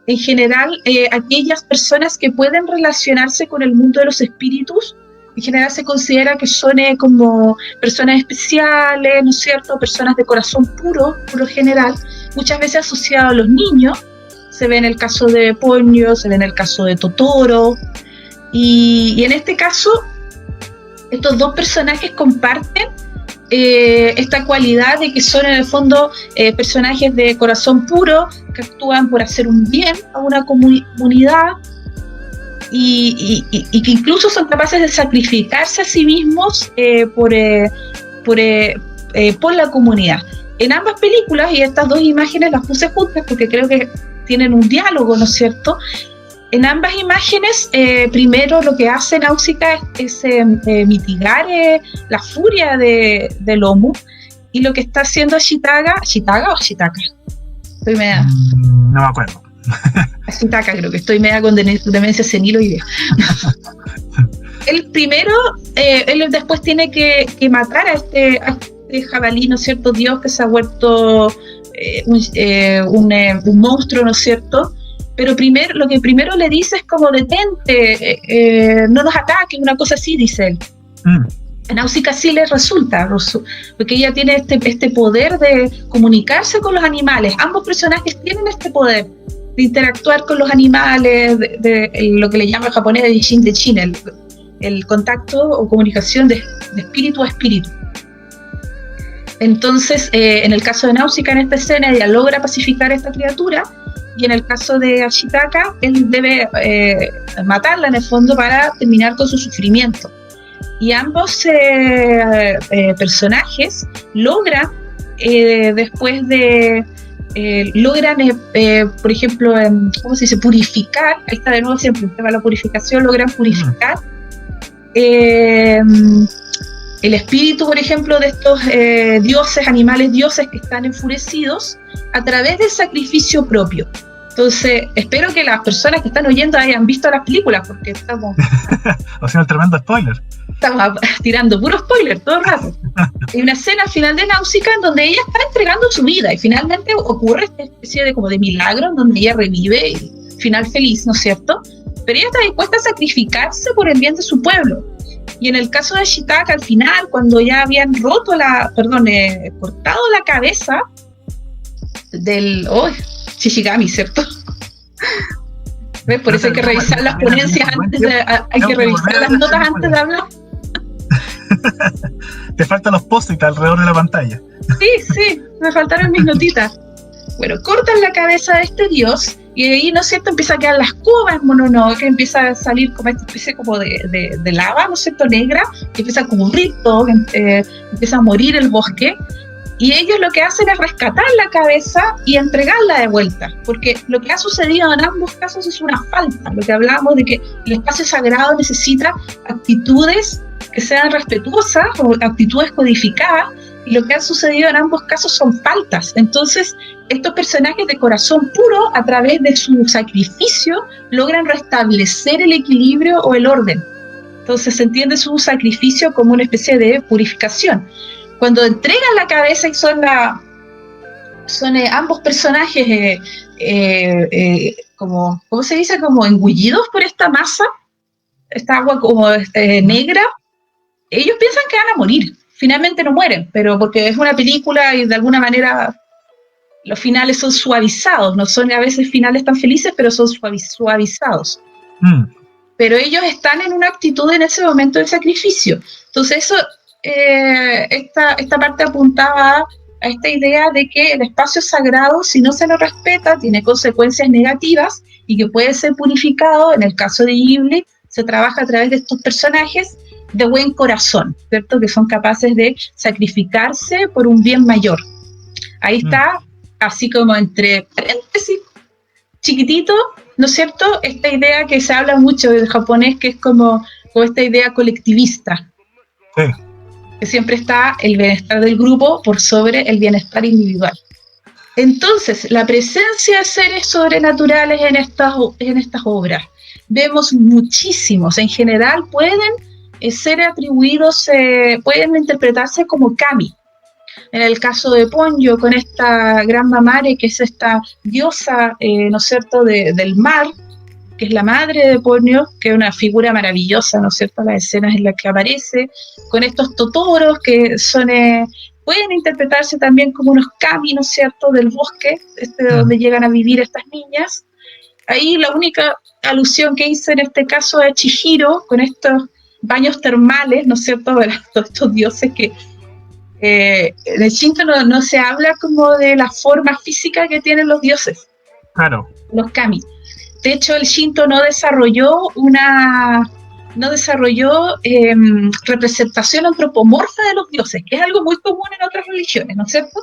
En general, aquellas personas que pueden relacionarse con el mundo de los espíritus, en general se considera que son como personas especiales, ¿no es cierto? Personas de corazón puro, por lo general, muchas veces asociados a los niños. Se ve en el caso de Ponyo, se ve en el caso de Totoro. Y en este caso, estos dos personajes comparten esta cualidad de que son en el fondo personajes de corazón puro, que actúan por hacer un bien a una comunidad y que incluso son capaces de sacrificarse a sí mismos por la comunidad. En ambas películas, y estas dos imágenes las puse juntas porque creo que tienen un diálogo, ¿no es cierto? En ambas imágenes, primero lo que hace Náusica es mitigar la furia de Lomu, y lo que está haciendo Ashitaka Estoy media. No me acuerdo. Ashitaka, creo que estoy media con demencia senil hoy día. El primero, él después tiene que matar a este jabalí, ¿no es cierto? Dios que se ha vuelto un monstruo, ¿no es cierto? Pero lo que primero le dice es como detente, no nos ataques, una cosa así, dice él. A Náusica sí le resulta, porque ella tiene este poder de comunicarse con los animales. Ambos personajes tienen este poder de interactuar con los animales, de lo que le llama el japonés de Jin de Chin, el contacto o comunicación de espíritu a espíritu. Entonces, en el caso de Náusica, en esta escena, ella logra pacificar a esta criatura, y en el caso de Ashitaka, él debe matarla en el fondo para terminar con su sufrimiento. Y ambos personajes logran, después de... por ejemplo, ¿cómo se dice? Purificar, ahí está de nuevo siempre el tema de la purificación, logran purificar el espíritu, por ejemplo, de estos dioses, animales dioses que están enfurecidos a través del sacrificio propio. Entonces, espero que las personas que están oyendo hayan visto las películas, porque estamos... O sea, un tremendo spoiler. Estamos tirando puro spoiler todo el rato. Hay una escena al final de Náusica en donde ella está entregando su vida y finalmente ocurre esta especie de, como de milagro en donde ella revive y final feliz, ¿no es cierto? Pero ella está dispuesta a sacrificarse por el bien de su pueblo. Y en el caso de Ashitaka, al final, cuando ya habían cortado la cabeza del Shishigami, ¿cierto? ¿Ves? Por eso hay que revisar las ponencias antes de... Hay que revisar las notas antes de hablar. Te faltan los post-it alrededor de la pantalla. Sí, me faltaron mis notitas. Bueno, cortan la cabeza de este dios y ahí, ¿no es cierto?, empieza a quedar las cubas Mononoke, que empieza a salir como esta especie como de lava, ¿no es cierto?, negra, que empieza a cubrir todo, empieza a morir el bosque. Y ellos lo que hacen es rescatar la cabeza y entregarla de vuelta, porque lo que ha sucedido en ambos casos es una falta. Lo que hablábamos de que el espacio sagrado necesita actitudes que sean respetuosas o actitudes codificadas, y lo que ha sucedido en ambos casos son faltas. Entonces, estos personajes de corazón puro, a través de su sacrificio, logran restablecer el equilibrio o el orden. Entonces, se entiende su sacrificio como una especie de purificación. Cuando entregan la cabeza y son ambos personajes como, ¿cómo se dice? Como engullidos por esta masa, esta agua como negra, ellos piensan que van a morir. Finalmente no mueren, pero porque es una película y de alguna manera los finales son suavizados, no son a veces finales tan felices, pero son suavizados. Pero ellos están en una actitud en ese momento de sacrificio. Entonces eso... esta parte apuntaba a esta idea de que el espacio sagrado, si no se lo respeta, tiene consecuencias negativas y que puede ser purificado. En el caso de Ghibli, se trabaja a través de estos personajes de buen corazón, ¿cierto?, que son capaces de sacrificarse por un bien mayor. Ahí está, así como entre paréntesis, chiquitito, ¿no es cierto?, esta idea que se habla mucho del japonés, que es como esta idea colectivista. Sí. Que siempre está el bienestar del grupo por sobre el bienestar individual. Entonces, la presencia de seres sobrenaturales en estas obras, vemos muchísimos, en general pueden ser atribuidos, pueden interpretarse como kami. En el caso de Ponyo, con esta gran mamare, que es esta diosa, ¿no es cierto?, del mar, que es la madre de Ponyo, que es una figura maravillosa, ¿no es cierto?, las escenas en las que aparece, con estos totoros que son, pueden interpretarse también como unos kami, ¿no es cierto?, del bosque, donde llegan a vivir estas niñas. Ahí la única alusión que hice en este caso es Chihiro, con estos baños termales, ¿no es cierto?, de todos estos dioses que en el Shinto no se habla como de la forma física que tienen los dioses, claro, los kami. De hecho, el Shinto no desarrolló representación antropomorfa de los dioses, que es algo muy común en otras religiones, ¿no es cierto?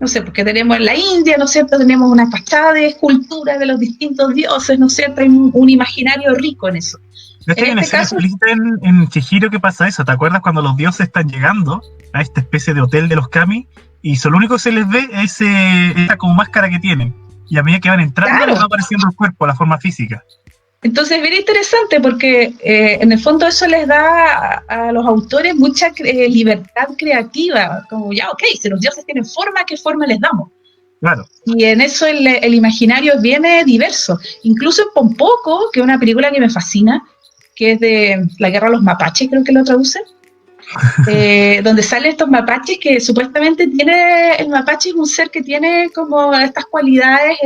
no sé, porque tenemos en la India, ¿no es cierto?, tenemos una cachada de esculturas de los distintos dioses, ¿no es cierto?, hay un imaginario rico en eso. De hecho, hay una escena explícita en Chihiro que pasa eso. ¿Te acuerdas cuando los dioses están llegando a esta especie de hotel de los kami? Y lo único que se les ve es esa como máscara que tienen. Y a medida que van entrando, Claro, les va apareciendo el cuerpo, la forma física. entonces es bien interesante porque en el fondo eso les da a los autores mucha libertad creativa, como ya, ok, si los dioses tienen forma, ¿qué forma les damos? Claro. Y en eso el imaginario viene diverso. Incluso en Pompoco, que es una película que me fascina, que es de la guerra de los mapaches, creo que lo traducen, donde salen estos mapaches que supuestamente el mapache es un ser que tiene como estas cualidades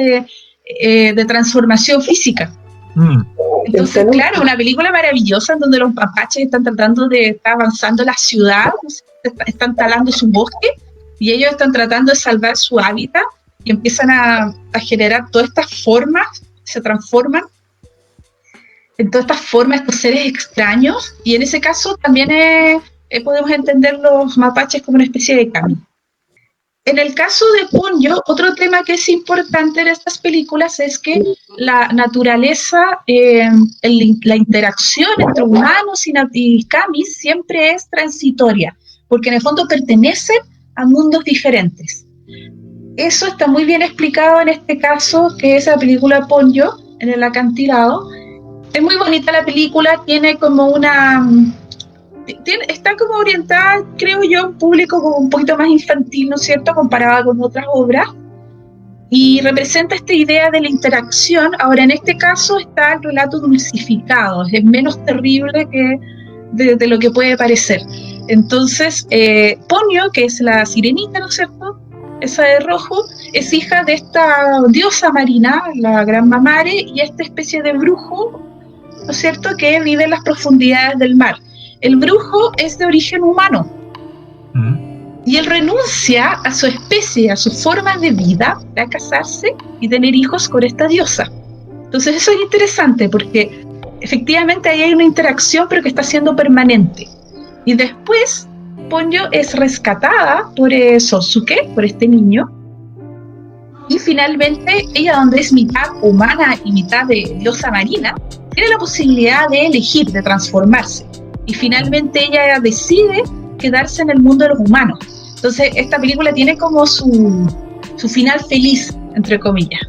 de transformación física. Entonces, claro, una película maravillosa en donde los mapaches están tratando de estar avanzando la ciudad, están talando su bosque y ellos están tratando de salvar su hábitat y empiezan a generar todas estas formas, se transforman en todas estas formas, estos seres extraños, y en ese caso también podemos entender los mapaches como una especie de kami. En el caso de Ponyo, otro tema que es importante en estas películas es que la naturaleza, la interacción entre humanos y kamis siempre es transitoria, porque en el fondo pertenecen a mundos diferentes. Eso está muy bien explicado en este caso, que es la película Ponyo, en el acantilado. Es muy bonita la película, tiene como está como orientada, creo yo, a un público como un poquito más infantil, ¿no es cierto?, comparada con otras obras, y representa esta idea de la interacción. Ahora, en este caso está el relato dulcificado, es menos terrible que de lo que puede parecer. Entonces, Ponyo, que es la sirenita, ¿no es cierto?, esa de rojo, es hija de esta diosa marina, la Gran Mamare, y esta especie de brujo, ¿no es cierto?, que vive en las profundidades del mar. El brujo es de origen humano y él renuncia a su especie, a su forma de vida, para casarse y tener hijos con esta diosa. Entonces eso es interesante porque efectivamente ahí hay una interacción, pero que está siendo permanente. Y después Ponyo es rescatada por Sosuke, por este niño, y finalmente ella, donde es mitad humana y mitad de diosa marina, tiene la posibilidad de elegir, de transformarse. Y finalmente ella decide quedarse en el mundo de los humanos. Entonces esta película tiene como su final feliz, entre comillas.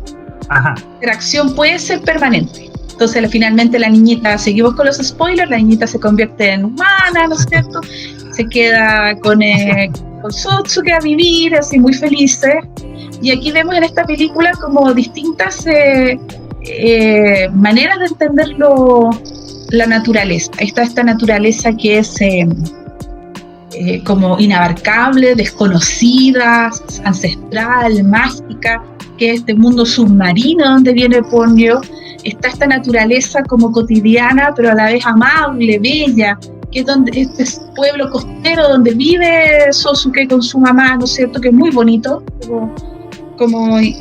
Ajá. La interacción puede ser permanente. Entonces finalmente la niñita, seguimos con los spoilers, la niñita se convierte en humana, ¿no es cierto? Se queda con Sotsuke a vivir, así muy felices. Y aquí vemos en esta película como distintas maneras de entenderlo, la naturaleza. Está esta naturaleza que es como inabarcable, desconocida, ancestral, mágica, que es este mundo submarino donde viene Ponyo. Está esta naturaleza como cotidiana, pero a la vez amable, bella, que es donde este pueblo costero donde vive Sosuke con su mamá, ¿no es cierto?, que es muy bonito,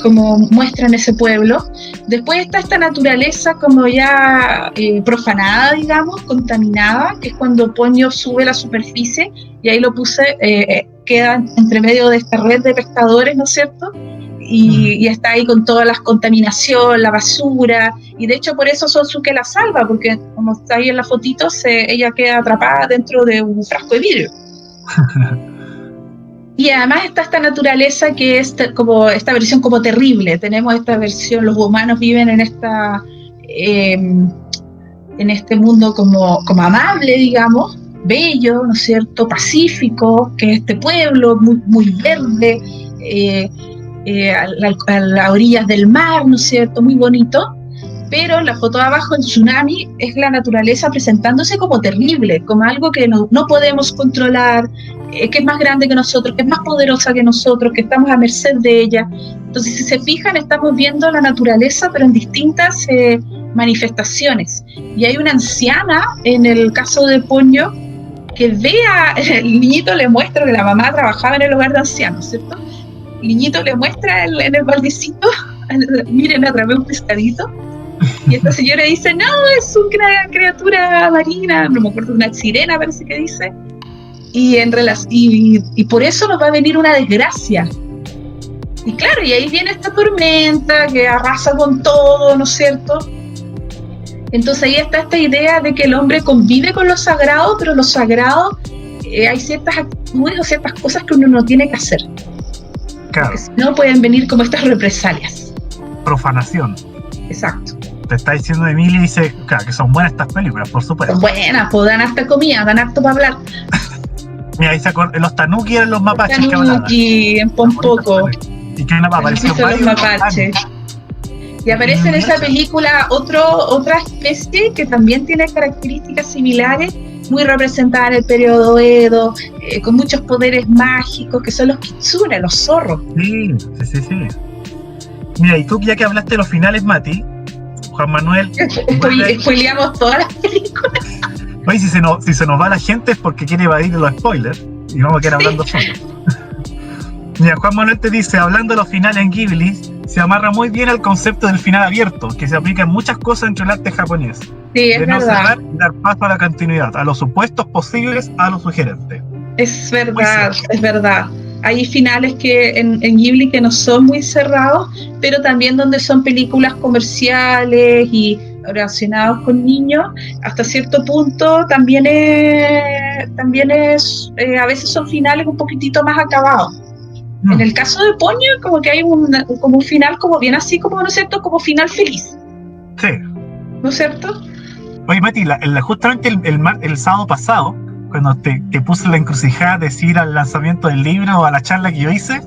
como muestran ese pueblo. Después está esta naturaleza como ya profanada, digamos, contaminada, que es cuando Ponyo sube a la superficie, y ahí lo puse, queda entre medio de esta red de pescadores, ¿no es cierto?, y está ahí con todas las contaminación, la basura, y de hecho por eso Sosuke la salva, porque como está ahí en las fotitos, ella queda atrapada dentro de un frasco de vidrio. Y además está esta naturaleza que es como esta versión como terrible. Tenemos esta versión, los humanos viven en este mundo como amable, digamos, bello, ¿no es cierto?, pacífico, que es este pueblo muy, muy verde, a las orillas del mar, ¿no es cierto?, muy bonito. Pero la foto de abajo, el tsunami, es la naturaleza presentándose como terrible, como algo que no podemos controlar, que es más grande que nosotros, que es más poderosa que nosotros, que estamos a merced de ella. Entonces, si se fijan, estamos viendo la naturaleza, pero en distintas manifestaciones. Y hay una anciana, en el caso de Ponyo, que el niñito le muestra que la mamá trabajaba en el hogar de ancianos, ¿cierto? El niñito le muestra en el baldecito, miren, atrapé un pescadito. Y esta señora dice, no, es una criatura marina, no me acuerdo, una sirena parece que dice, y por eso nos va a venir una desgracia. Y claro, y ahí viene esta tormenta que arrasa con todo, ¿no es cierto? Entonces ahí está esta idea de que el hombre convive con lo sagrado, pero lo sagrado, hay ciertas actitudes o ciertas cosas que uno no tiene que hacer. Claro. Porque si no pueden venir como estas represalias. Profanación. Exacto. Te está diciendo Emilia y dice, claro, que son buenas estas películas, por supuesto. Son buenas, pues dan harta comida, dan harto para hablar. Mira, ahí los tanuki eran los mapaches que hablaban. Tanuki, en Pompoco. Y que apareció Los mapaches. Y aparece en esa película otra especie que también tiene características similares, muy representada en el periodo Edo, con muchos poderes mágicos, que son los kitsune, los zorros. Sí. Mira, y tú ya que hablaste de los finales, Mati, Juan Manuel... Spoileamos todas las películas. Oye, si se nos va la gente es porque quiere evadir los spoilers, y vamos a quedar hablando solo. Mira, Juan Manuel te dice, hablando de los finales en Ghibli, se amarra muy bien al concepto del final abierto, que se aplica en muchas cosas entre el arte japonés. Sí, es de no verdad. cerrar y dar paso a la continuidad, a los supuestos posibles, a los sugerentes. Es verdad. Hay finales que en Ghibli que no son muy cerrados, pero también donde son películas comerciales y relacionados con niños, hasta cierto punto también es a veces son finales un poquitito más acabados. En el caso de Ponyo, como que hay como un final como bien así, como, ¿no es cierto?, como final feliz. Sí. ¿No es cierto? Oye, Mati, justamente el sábado pasado, cuando te puse la encrucijada de si ir al lanzamiento del libro o a la charla que yo hice,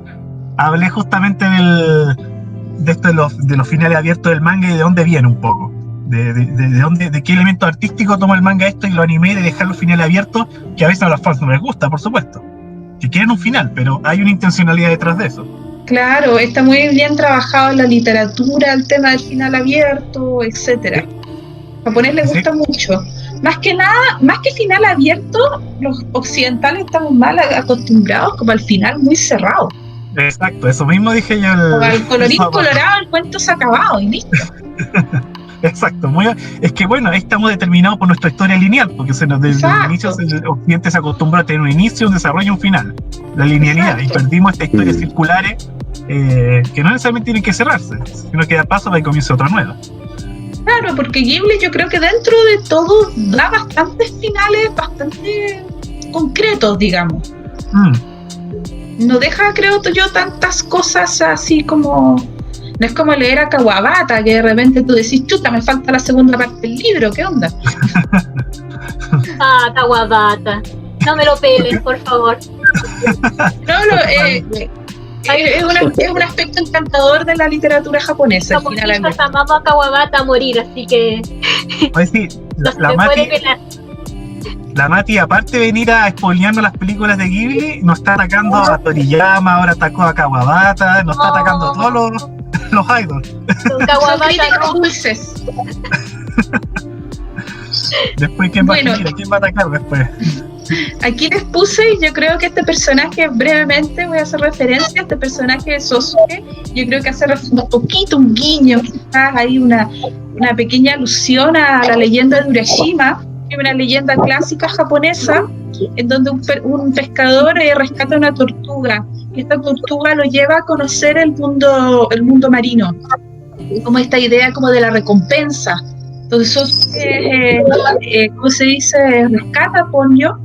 hablé justamente de los finales abiertos del manga y de dónde viene un poco. De qué elemento artístico toma el manga esto y lo animé de dejar los finales abiertos, que a veces a los fans no les gusta, por supuesto. Que quieren un final, pero hay una intencionalidad detrás de eso. Claro, está muy bien trabajado en la literatura, el tema del final abierto, etcétera. A japonés les gusta mucho. Más que final abierto, los occidentales estamos mal acostumbrados como al final muy cerrado. Exacto, eso mismo dije yo. Al colorín colorado, el cuento se ha acabado y listo. Exacto, es que bueno, ahí estamos determinados por nuestra historia lineal, porque desde el inicio el occidente se acostumbró a tener un inicio, un desarrollo y un final, la linealidad. Exacto. Y perdimos estas historias circulares que no necesariamente tienen que cerrarse, sino que da paso para que comience otra nueva. Claro, porque Ghibli yo creo que dentro de todo da bastantes finales bastante concretos, digamos. No deja, creo yo, tantas cosas así como... No es como leer a Kawabata, que de repente tú decís, chuta, me falta la segunda parte del libro, ¿qué onda? Kawabata. No me lo peles, por favor. Es un aspecto encantador de la literatura japonesa. Como hijas amamos a Kawabata a morir, así que... Pues sí, la Mati, aparte de venir a spoilearnos las películas de Ghibli, nos está atacando a Toriyama, ahora atacó a Kawabata, nos está atacando a todos los idols. Kawabata no dulces. Después, ¿quién va a atacar después? Aquí les puse, yo creo que este personaje, brevemente voy a hacer referencia a este personaje de Sosuke. Yo creo que hace un poquito un guiño, quizás hay una pequeña alusión a la leyenda de Urashima, que es una leyenda clásica japonesa, en donde un pescador rescata una tortuga, y esta tortuga lo lleva a conocer el mundo marino, como esta idea como de la recompensa. Entonces, ¿cómo se dice? Rescata a Ponyo,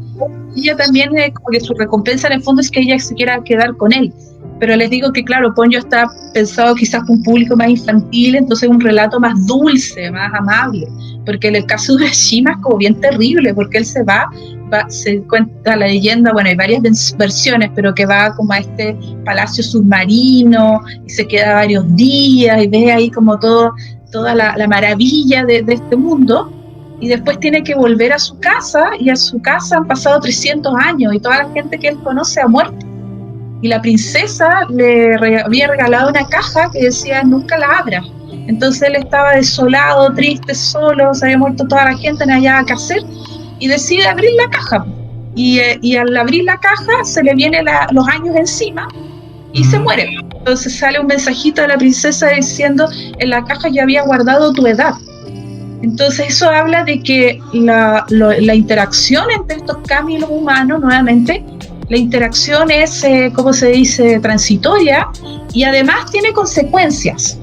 y ella también, como que su recompensa en el fondo es que ella se quiera quedar con él. Pero les digo que, claro, Ponyo está pensado quizás con un público más infantil, entonces un relato más dulce, más amable. Porque en el caso de Urashima es como bien terrible, porque él se cuenta la leyenda, bueno, hay varias versiones, pero que va como a este palacio submarino y se queda varios días y ve ahí como toda la maravilla de este mundo, y después tiene que volver a su casa, y a su casa han pasado 300 años y toda la gente que él conoce ha muerto. Y la princesa le había regalado una caja que decía nunca la abra. Entonces él estaba desolado, triste, solo, se había muerto toda la gente, no había nada que hacer, y decide abrir la caja. Y al abrir la caja se le vienen los años encima y se muere. Entonces sale un mensajito de la princesa diciendo, en la caja yo había guardado tu edad. Entonces eso habla de que la interacción entre estos kami y los humanos, nuevamente, La interacción es, ¿cómo se dice?, transitoria, y además tiene consecuencias.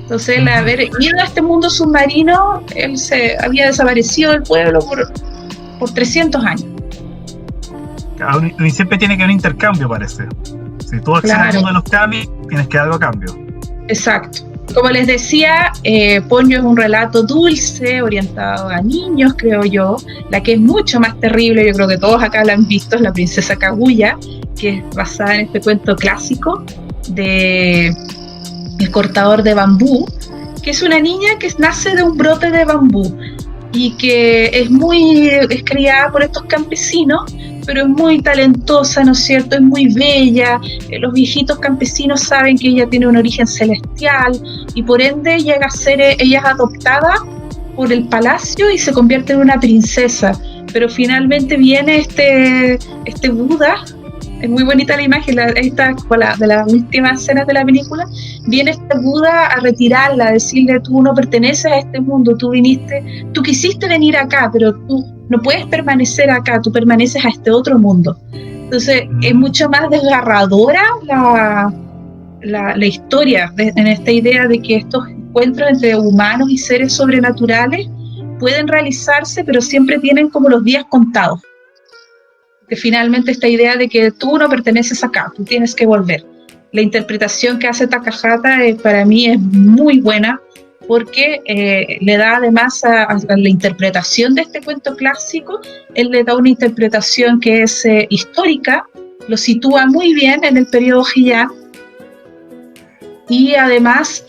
Entonces, el haber ido a este mundo submarino, él se había desaparecido del pueblo por 300 años. Y siempre tiene que haber un intercambio, parece. Si tú accedes al mundo de los Kami, tienes que dar algo a cambio. Exacto. Como les decía, Ponyo es un relato dulce, orientado a niños, creo yo. La que es mucho más terrible, yo creo que todos acá la han visto, es la princesa Kaguya, que es basada en este cuento clásico de El cortador de bambú, que es una niña que nace de un brote de bambú y que es criada por estos campesinos, pero es muy talentosa, ¿no es cierto? Es muy bella. Los viejitos campesinos saben que ella tiene un origen celestial y por ende ella es adoptada por el palacio y se convierte en una princesa. Pero finalmente viene este Buda. Es muy bonita la imagen, esta de las últimas escenas de la película. Viene este Buda a retirarla, a decirle: tú no perteneces a este mundo, tú quisiste venir acá, pero tú no puedes permanecer acá, tú permaneces a este otro mundo. Entonces es mucho más desgarradora la historia en esta idea de que estos encuentros entre humanos y seres sobrenaturales pueden realizarse, pero siempre tienen como los días contados. Que finalmente esta idea de que tú no perteneces acá, tú tienes que volver. La interpretación que hace Takahata para mí es muy buena, porque le da además a la interpretación de este cuento clásico, él le da una interpretación que es histórica, lo sitúa muy bien en el periodo Heian, y además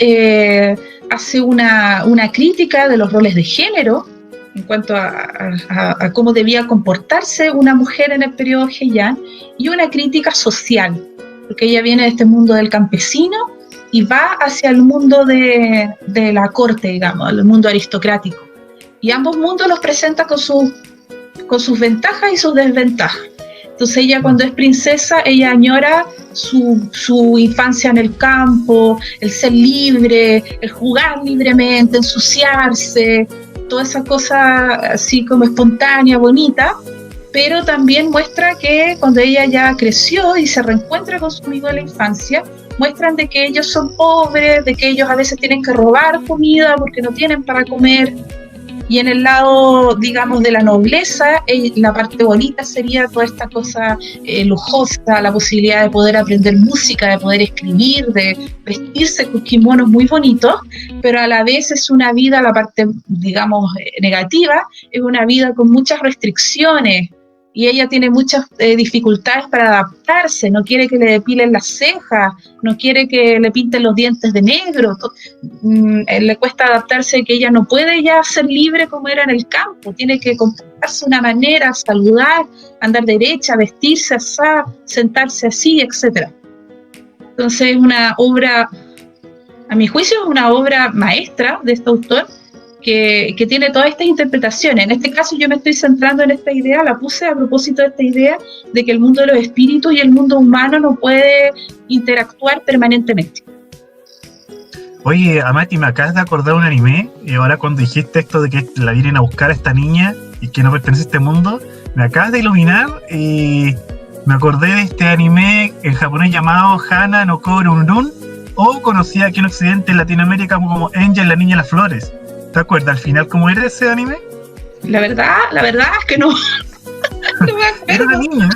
hace una crítica de los roles de género, en cuanto a cómo debía comportarse una mujer en el periodo Heian, y una crítica social, porque ella viene de este mundo del campesino y va hacia el mundo de la corte, digamos, el mundo aristocrático. Y ambos mundos los presenta con sus ventajas y sus desventajas. Entonces ella, cuando es princesa, ella añora su infancia en el campo, el ser libre, el jugar libremente, ensuciarse, toda esa cosa así como espontánea, bonita, pero también muestra que cuando ella ya creció y se reencuentra con su amigo de la infancia, muestran de que ellos son pobres, de que ellos a veces tienen que robar comida porque no tienen para comer. Y en el lado, digamos, de la nobleza, la parte bonita sería toda esta cosa lujosa, la posibilidad de poder aprender música, de poder escribir, de vestirse con kimonos muy bonitos, pero a la vez es una vida, la parte, digamos, negativa, es una vida con muchas restricciones, y ella tiene muchas dificultades para adaptarse, no quiere que le depilen las cejas, no quiere que le pinten los dientes de negro, le cuesta adaptarse, que ella no puede ya ser libre como era en el campo, tiene que comportarse de una manera, saludar, andar derecha, vestirse así, sentarse así, etc. Entonces es una obra, a mi juicio es una obra maestra de este autor, que tiene todas estas interpretaciones. En este caso yo me estoy centrando en esta idea, la puse a propósito de esta idea de que el mundo de los espíritus y el mundo humano no puede interactuar permanentemente. Oye, Amati, me acabas de acordar un anime, y ahora cuando dijiste esto de que la vienen a buscar a esta niña y que no pertenece a este mundo, me acabas de iluminar y me acordé de este anime en japonés llamado Hana no Korunrun, o conocida aquí en Occidente, en Latinoamérica, como Angel, la niña de las flores. ¿Te acuerdas al final cómo era ese anime? La verdad es que no. No me acuerdo. Era una niña.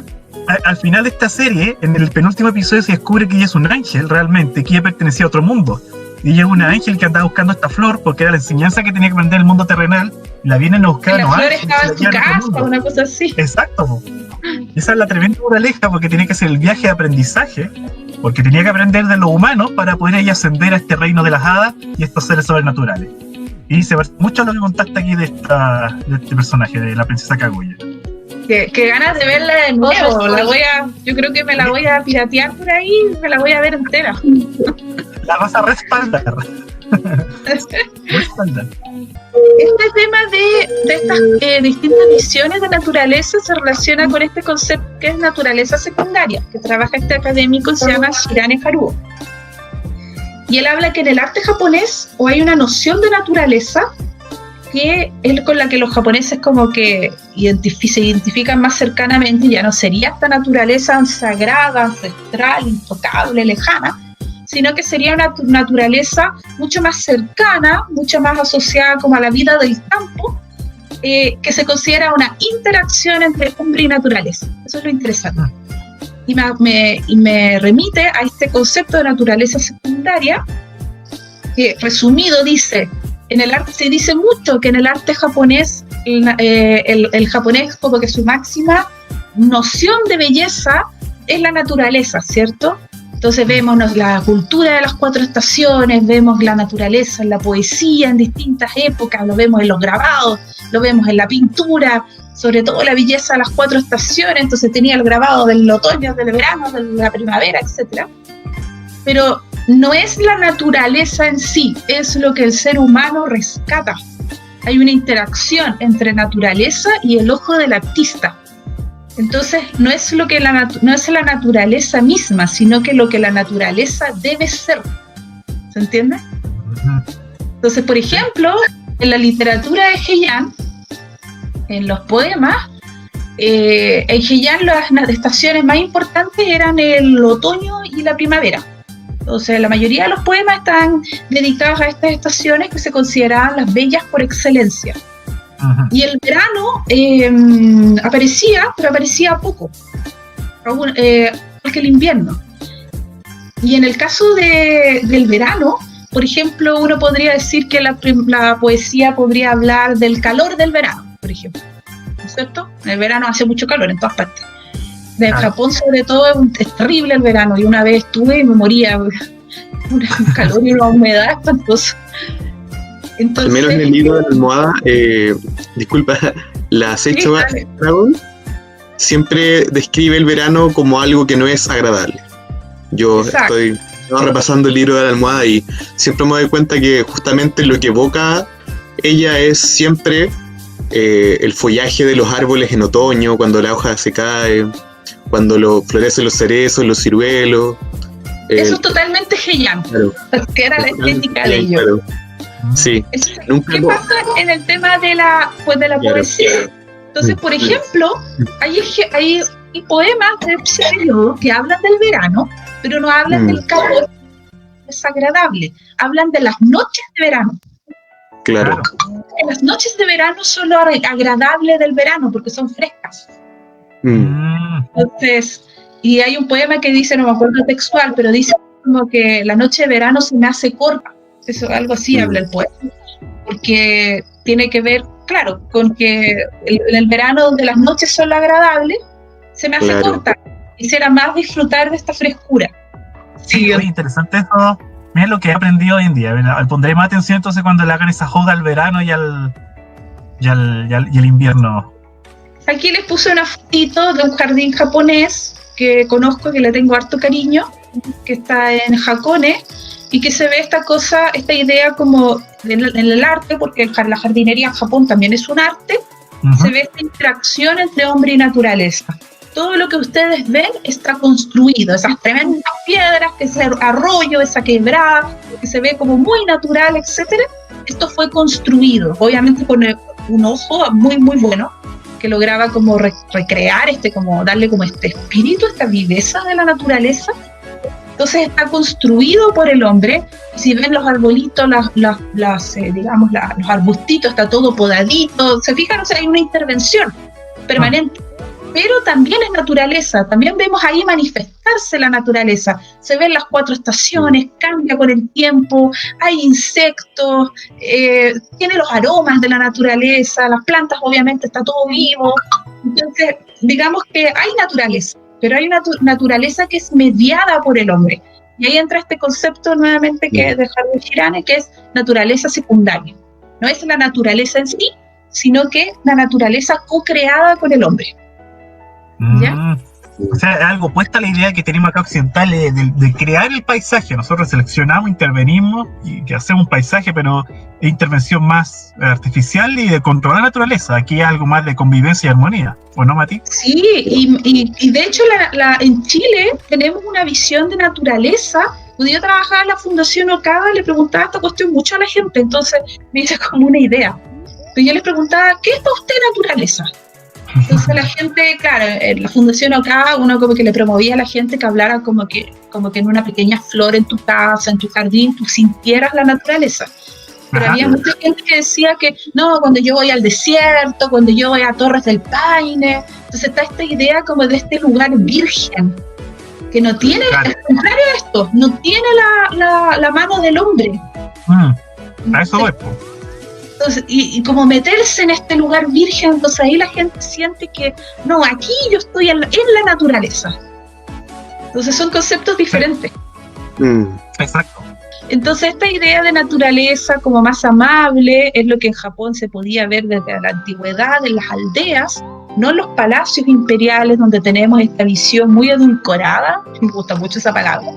Al final de esta serie, en el penúltimo episodio, se descubre que ella es un ángel realmente, que ella pertenecía a otro mundo. Y ella es una ángel que andaba buscando esta flor porque era la enseñanza que tenía que aprender en el mundo terrenal. Y la vienen a buscar. La flor estaba en su casa, una cosa así. Exacto. Esa es la tremenda moraleja, porque tenía que hacer el viaje de aprendizaje, porque tenía que aprender de los humanos para poder ella ascender a este reino de las hadas y estos seres sobrenaturales. Y se parece mucho a lo que contaste aquí de este personaje, de la princesa Kaguya. Que ganas de verla de nuevo. Yo creo que me la voy a piratear por ahí, me la voy a ver entera. La vas a respaldar. Este tema de estas distintas visiones de naturaleza se relaciona con este concepto que es naturaleza secundaria, que trabaja este académico y se llama Shirane Haruo. Y él habla que en el arte japonés o hay una noción de naturaleza que es con la que los japoneses como que se identifican más cercanamente. Ya no sería esta naturaleza sagrada, ancestral, intocable, lejana, sino que sería una naturaleza mucho más cercana, mucho más asociada como a la vida del campo, que se considera una interacción entre hombre y naturaleza. Eso es lo interesante. Y me remite a este concepto de naturaleza secundaria, que resumido dice, en el arte se dice mucho que en el arte japonés, el japonés como que su máxima noción de belleza es la naturaleza, ¿cierto? Entonces vemos la cultura de las 4 estaciones, vemos la naturaleza en la poesía en distintas épocas, lo vemos en los grabados, lo vemos en la pintura, sobre todo la belleza de las 4 estaciones. Entonces tenía el grabado del otoño, del verano, de la primavera, etc. Pero no es la naturaleza en sí, es lo que el ser humano rescata. Hay una interacción entre naturaleza y el ojo del artista. Entonces no es no es la naturaleza misma, sino que lo que la naturaleza debe ser. ¿Se entiende? Entonces, por ejemplo, en la literatura de Heian, en los poemas, en Heian las estaciones más importantes eran el otoño y la primavera. Entonces, la mayoría de los poemas están dedicados a estas estaciones que se consideraban las bellas por excelencia. Y el verano aparecía, pero aparecía poco, porque el invierno. Y en el caso del verano, por ejemplo, uno podría decir que la poesía podría hablar del calor del verano, por ejemplo, ¿no es cierto? En el verano hace mucho calor en todas partes. En Japón, sobre todo, es terrible el verano. Y una vez estuve y me moría, un calor y una humedad espantosa. Entonces, al menos en el libro de la almohada, disculpa, la Seichoga Dragon siempre describe el verano como algo que no es agradable. Yo estoy repasando el libro de la almohada y siempre me doy cuenta que justamente lo que evoca ella es siempre el follaje de los árboles en otoño, cuando la hoja se cae, cuando florecen los cerezos, los ciruelos. Eso es totalmente Heian, claro, que era la estética de ellos. Claro. Sí. ¿Qué pasa en el tema de la poesía? Entonces, por ejemplo, hay poemas de ese periodo que hablan del verano, pero no hablan del calor desagradable, hablan de las noches de verano. Claro. Las noches de verano son lo agradable del verano porque son frescas. Entonces, y hay un poema que dice, no me acuerdo textual, pero dice como que la noche de verano se me hace corta. Eso, algo así habla el poema, porque tiene que ver, claro, con que en el verano donde las noches son lo agradable, se me hace corta. Quisiera más disfrutar de esta frescura. Sí, muy interesante eso. Mira lo que he aprendido hoy en día. Pondré más atención entonces cuando le hagan esa joda al verano y al invierno. Aquí les puse una fotito de un jardín japonés que conozco, que le tengo harto cariño, que está en Hakone, y que se ve esta idea como en el arte, porque la jardinería en Japón también es un arte, se ve esta interacción entre hombre y naturaleza. Todo lo que ustedes ven está construido, esas tremendas piedras, ese arroyo, esa quebrada, que se ve como muy natural, etcétera. Esto fue construido, obviamente con un ojo muy, muy bueno, que lograba como recrear, como darle como este espíritu, esta viveza de la naturaleza. Entonces está construido por el hombre, y si ven los arbolitos, digamos, los arbustitos, está todo podadito, se fijan, o sea, hay una intervención permanente, pero también es naturaleza, también vemos ahí manifestarse la naturaleza, se ven las 4 estaciones, cambia con el tiempo, hay insectos, tiene los aromas de la naturaleza, las plantas obviamente está todo vivo, entonces digamos que hay naturaleza. Pero hay una naturaleza que es mediada por el hombre. Y ahí entra este concepto nuevamente que es de Haruo Hirane, que es naturaleza secundaria. No es la naturaleza en sí, sino que la naturaleza co-creada con el hombre. ¿Ya? O sea, es algo opuesto a la idea que tenemos acá occidental de crear el paisaje. Nosotros seleccionamos, intervenimos y que hacemos un paisaje, pero es intervención más artificial y de controlar la naturaleza. Aquí hay algo más de convivencia y armonía, ¿o no, Mati? Sí, y de hecho en Chile tenemos una visión de naturaleza. Cuando yo trabajaba en la Fundación Okada, le preguntaba esta cuestión mucho a la gente, entonces me hice como una idea. Pero yo les preguntaba, ¿qué es para usted naturaleza? Entonces la gente, claro, en la fundación acá, uno como que le promovía a la gente que hablara como que en una pequeña flor en tu casa, en tu jardín, tú sintieras la naturaleza. Pero había mucha gente que decía que no, cuando yo voy al desierto, cuando yo voy a Torres del Paine. Entonces está esta idea como de este lugar virgen, que no tiene, al contrario de esto, no tiene la mano del hombre. A eso voy. Entonces, y como meterse en este lugar virgen, entonces ahí la gente siente que no, aquí yo estoy en la naturaleza. Entonces son conceptos diferentes. Exacto. Entonces esta idea de naturaleza como más amable es lo que en Japón se podía ver desde la antigüedad en las aldeas, no en los palacios imperiales donde tenemos esta visión muy edulcorada, me gusta mucho esa palabra,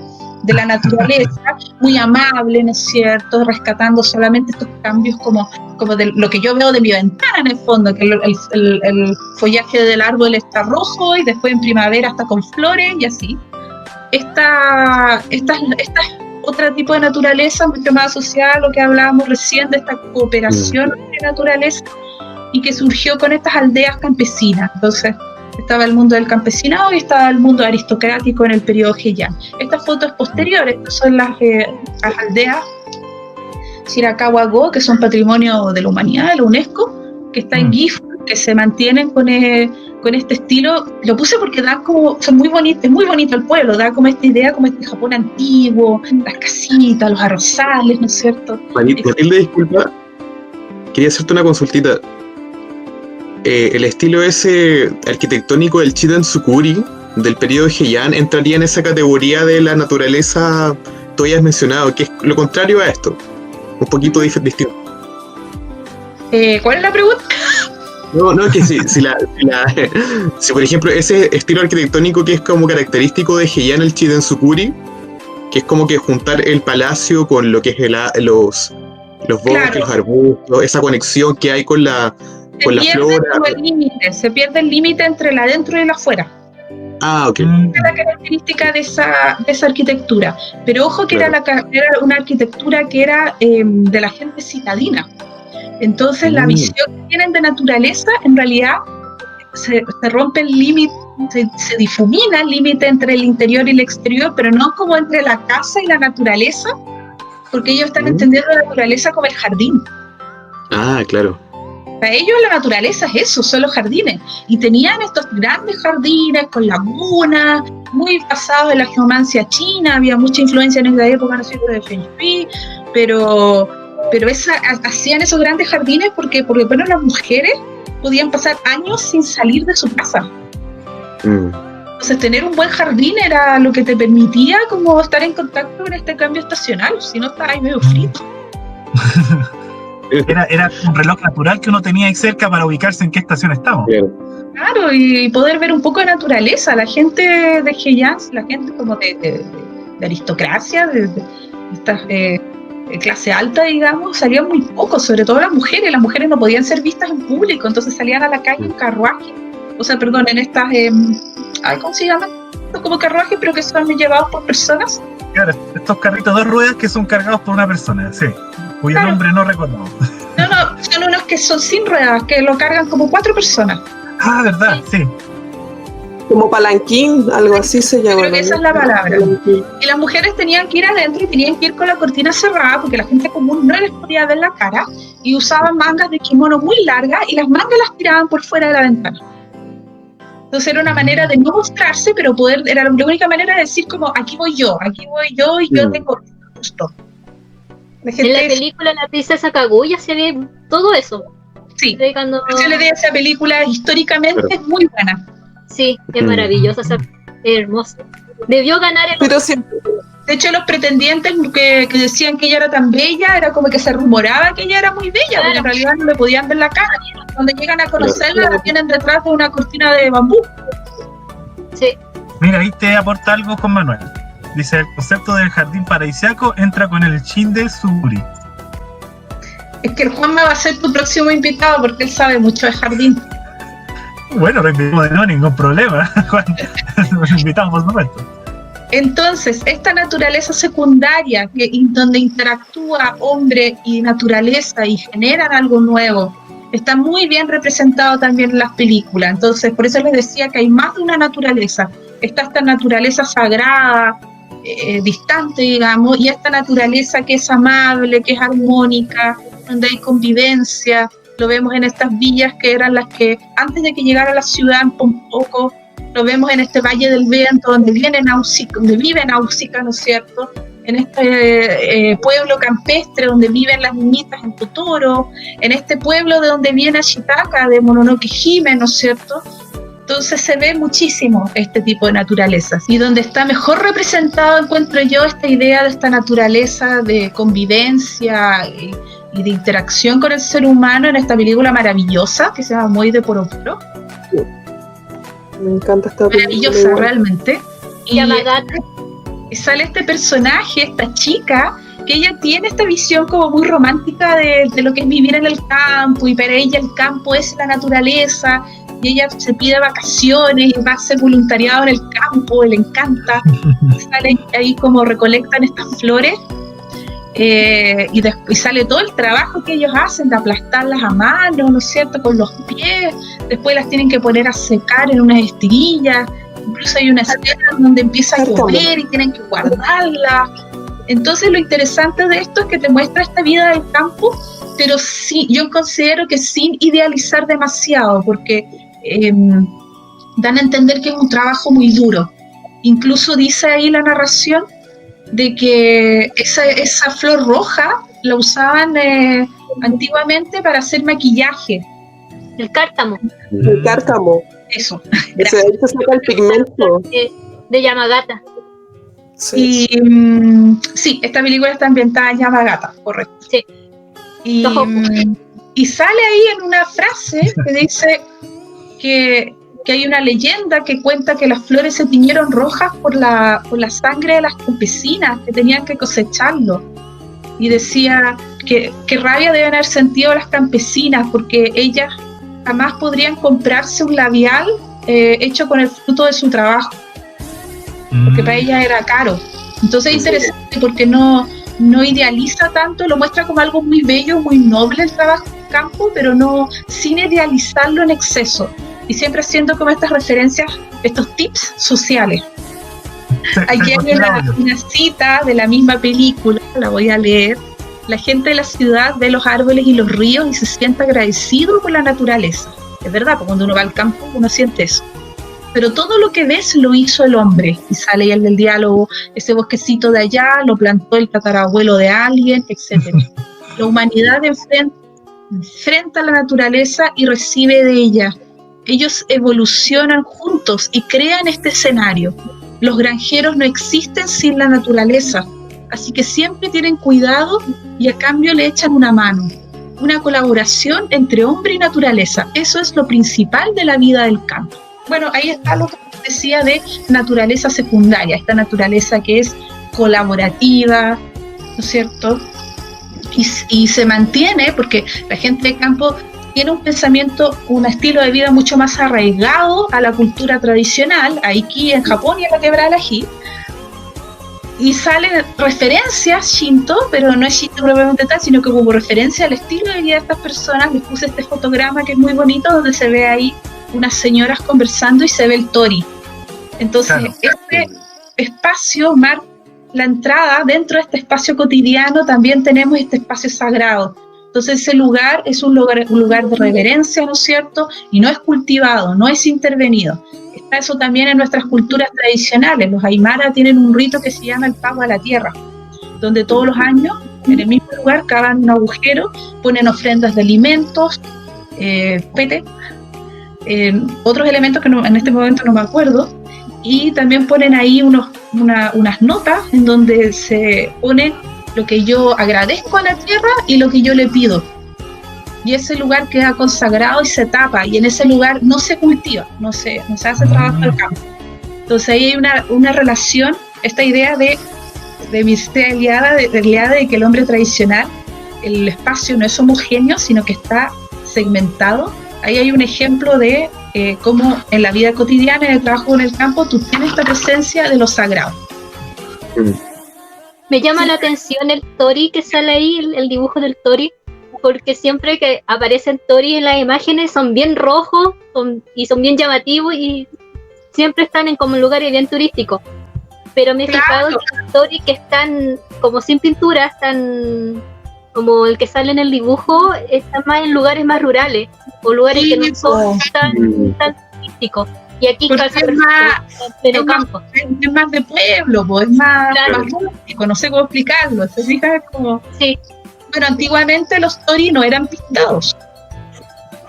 de la naturaleza, muy amable, ¿no es cierto?, rescatando solamente estos cambios como de lo que yo veo de mi ventana en el fondo, que el follaje del árbol está rojo y después en primavera está con flores y así. Esta otro tipo de naturaleza mucho más asociada a lo que hablábamos recién de esta cooperación de naturaleza y que surgió con estas aldeas campesinas. Entonces estaba el mundo del campesinado y estaba el mundo aristocrático en el periodo Heian. Estas fotos posteriores son las aldeas Shirakawa-go, que son patrimonio de la humanidad, de la UNESCO, que está en Gifu, que se mantienen con este estilo. Lo puse porque da como, son muy bonitos, es muy bonito el pueblo, da como esta idea, como este Japón antiguo, las casitas, los arrozales, ¿no es cierto? Matilde, disculpa, quería hacerte una consultita. El estilo ese arquitectónico del Chidan-zukuri, del periodo Heian, entraría en esa categoría de la naturaleza que tú habías mencionado, que es lo contrario a esto, un poquito distinto. ¿Cuál es la pregunta? No, que si por ejemplo ese estilo arquitectónico que es como característico de Heian, el Chidan-zukuri, que es como que juntar el palacio con lo que es los bosques, los arbustos, esa conexión que hay con la flora. Se pierde el límite entre el adentro y el afuera. Ok. Esa es la característica de esa arquitectura. Pero ojo que era una arquitectura que era de la gente citadina. Entonces la visión que tienen de naturaleza, en realidad, se rompe el límite, se difumina el límite entre el interior y el exterior, pero no como entre la casa y la naturaleza, porque ellos están entendiendo la naturaleza como el jardín. Claro. Para ellos la naturaleza es eso, son los jardines. Y tenían estos grandes jardines con lagunas, muy basados en la geomancia china, había mucha influencia en esa época, no sé, de Feng Shui, pero hacían esos grandes jardines porque bueno, las mujeres podían pasar años sin salir de su casa. Entonces tener un buen jardín era lo que te permitía como estar en contacto con este cambio estacional, si no estabas ahí medio frito. Era un reloj natural que uno tenía ahí cerca para ubicarse en qué estación estamos. Claro, y poder ver un poco de naturaleza. La gente de Heian, la gente como de aristocracia, de esta clase alta, digamos, salían muy poco, sobre todo las mujeres. Las mujeres no podían ser vistas en público, entonces salían a la calle en carruaje. En estas, ¿cómo se llaman? Como carruajes, pero que son llevados por personas. Claro, estos carritos de 2 ruedas que son cargados por una persona, sí, cuyo nombre no recordamos. No, son unos que son sin ruedas, que lo cargan como 4 personas. Verdad, sí. Como palanquín, algo así se llama. Creo que esa es la palabra. Y las mujeres tenían que ir adentro y tenían que ir con la cortina cerrada porque la gente común no les podía ver la cara y usaban mangas de kimono muy largas y las mangas las tiraban por fuera de la ventana. Entonces era una manera de no mostrarse, pero era la única manera de decir como aquí voy yo y yo tengo gusto. En la película La princesa Kaguya se ve todo eso. Sí, yo le di esa película históricamente es muy buena. Sí, es maravillosa, es hermosa. Debió ganar el... Pero siempre... De hecho, los pretendientes que decían que ella era tan bella, era como que se rumoraba que ella era muy bella, porque en realidad no le podían ver la cara. Cuando llegan a conocerla, la tienen detrás de una cortina de bambú. Sí. Mira, ahí te aporta algo con Manuel. Dice, el concepto del jardín paradisíaco entra con el Chidan-zukuri. Es que el Juanma va a ser tu próximo invitado, porque él sabe mucho de jardín. Bueno, lo invitamos de nuevo, ningún problema. Juan, nos invitamos, por supuesto. Entonces, esta naturaleza secundaria, donde interactúa hombre y naturaleza y generan algo nuevo, está muy bien representado también en las películas. Entonces, por eso les decía que hay más de una naturaleza. Está esta naturaleza sagrada, distante, digamos, y esta naturaleza que es amable, que es armónica, donde hay convivencia. Lo vemos en estas villas que eran las que, antes de que llegara a la ciudad un poco, lo vemos en este Valle del Viento, donde vive Náusica, ¿no es cierto? En este pueblo campestre donde viven las niñitas en Totoro, en este pueblo de donde viene Ashitaka, de Mononoke Hime, ¿no es cierto? Entonces se ve muchísimo este tipo de naturalezas, y donde está mejor representado, encuentro yo, esta idea de esta naturaleza de convivencia y de interacción con el ser humano en esta película maravillosa que se llama Moi de Poroporo. Me encanta esta película. Maravillosa, realmente. Yamagata. Y sale este personaje, esta chica, que ella tiene esta visión como muy romántica de lo que es vivir en el campo, y para ella el campo es la naturaleza, y ella se pide vacaciones y va a hacer voluntariado en el campo, le encanta. Sale ahí como recolectan estas flores, y sale todo el trabajo que ellos hacen de aplastarlas a mano, ¿no es cierto?, con los pies. Después las tienen que poner a secar en unas estirillas. Incluso hay una escena donde empieza a llover y tienen que guardarla. Entonces lo interesante de esto es que te muestra esta vida del campo, pero sí, yo considero que sin idealizar demasiado, porque dan a entender que es un trabajo muy duro. Incluso dice ahí la narración de que esa flor roja la usaban antiguamente para hacer maquillaje. El cártamo. El cártamo. Eso. Ese de ahí se saca el pigmento. De Yamagata. Sí. Y sí, esta película está ambientada en Yamagata, correcto. Sí. Y sale ahí en una frase que dice que hay una leyenda que cuenta que las flores se tiñeron rojas por la sangre de las campesinas que tenían que cosecharlo. Y decía que rabia deben haber sentido las campesinas, porque ellas jamás podrían comprarse un labial hecho con el fruto de su trabajo, porque para ellas era caro. Entonces es interesante porque no idealiza tanto, lo muestra como algo muy bello, muy noble el trabajo en campo, pero no sin idealizarlo en exceso, y siempre haciendo como estas referencias, estos tips sociales. Aquí hay una cita de la misma película, la voy a leer. La gente de la ciudad ve los árboles y los ríos y se siente agradecido por la naturaleza. Es verdad, porque cuando uno va al campo uno siente eso. Pero todo lo que ves lo hizo el hombre. Y sale ahí el del diálogo, ese bosquecito de allá lo plantó el tatarabuelo de alguien, etc. La humanidad enfrenta a la naturaleza y recibe de ella. Ellos evolucionan juntos y crean este escenario. Los granjeros no existen sin la naturaleza, así que siempre tienen cuidado y a cambio le echan una mano. Una colaboración entre hombre y naturaleza. Eso es lo principal de la vida del campo. Bueno, ahí está lo que decía de naturaleza secundaria, esta naturaleza que es colaborativa, ¿no es cierto? Y se mantiene porque la gente de campo tiene un pensamiento, un estilo de vida mucho más arraigado a la cultura tradicional, aquí en Japón y en la quebrada del ají. Y salen referencias Shinto, pero no es Shinto propiamente tal, sino que como referencia al estilo de vida de estas personas. Les puse este fotograma que es muy bonito, donde se ve ahí unas señoras conversando y se ve el tori. Entonces, claro, este espacio marca la entrada. Dentro de este espacio cotidiano también tenemos este espacio sagrado. Entonces ese lugar es un lugar de reverencia, ¿no es cierto? Y no es cultivado, no es intervenido. Está eso también en nuestras culturas tradicionales. Los Aymara tienen un rito que se llama el pago a la tierra, donde todos los años, en el mismo lugar, cavan un agujero, ponen ofrendas de alimentos, pete, otros elementos que en este momento no me acuerdo, y también ponen ahí unas notas en donde se pone lo que yo agradezco a la tierra y lo que yo le pido. Y ese lugar queda consagrado y se tapa, y en ese lugar no se cultiva, no se hace trabajo del campo. Entonces ahí hay una relación, esta idea de aliada de que el hombre tradicional, el espacio no es homogéneo, sino que está segmentado. Ahí hay un ejemplo de cómo en la vida cotidiana, en el trabajo en el campo, tú tienes esta presencia de lo sagrado. Me llama la atención el tori que sale ahí, el dibujo del tori, porque siempre que aparecen Tori en las imágenes son bien rojos y son bien llamativos y siempre están en como lugares bien turísticos. Pero me he fijado que los Tori que están como sin pintura, están como el que sale en el dibujo, están más en lugares más rurales o lugares que no son tan turísticos. Y aquí casi es más de pueblo, pues, es más rústico, no sé cómo explicarlo. ¿Se fijan? Como... Sí. Bueno, antiguamente los Tori no eran pintados.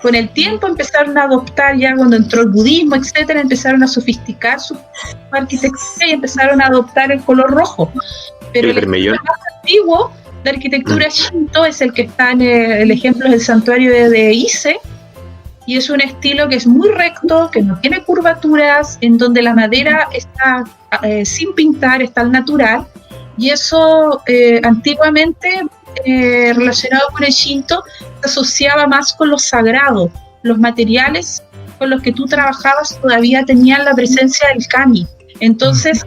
Con el tiempo empezaron a adoptar, ya cuando entró el budismo, etcétera, empezaron a sofisticar su arquitectura y empezaron a adoptar el color rojo. Pero el más antiguo de arquitectura Shinto es el que está en el ejemplo del santuario de Ise, y es un estilo que es muy recto, que no tiene curvaturas, en donde la madera está sin pintar, está al natural, y eso antiguamente relacionado con el Shinto se asociaba más con lo sagrado. Los materiales con los que tú trabajabas todavía tenían la presencia del kami. Entonces,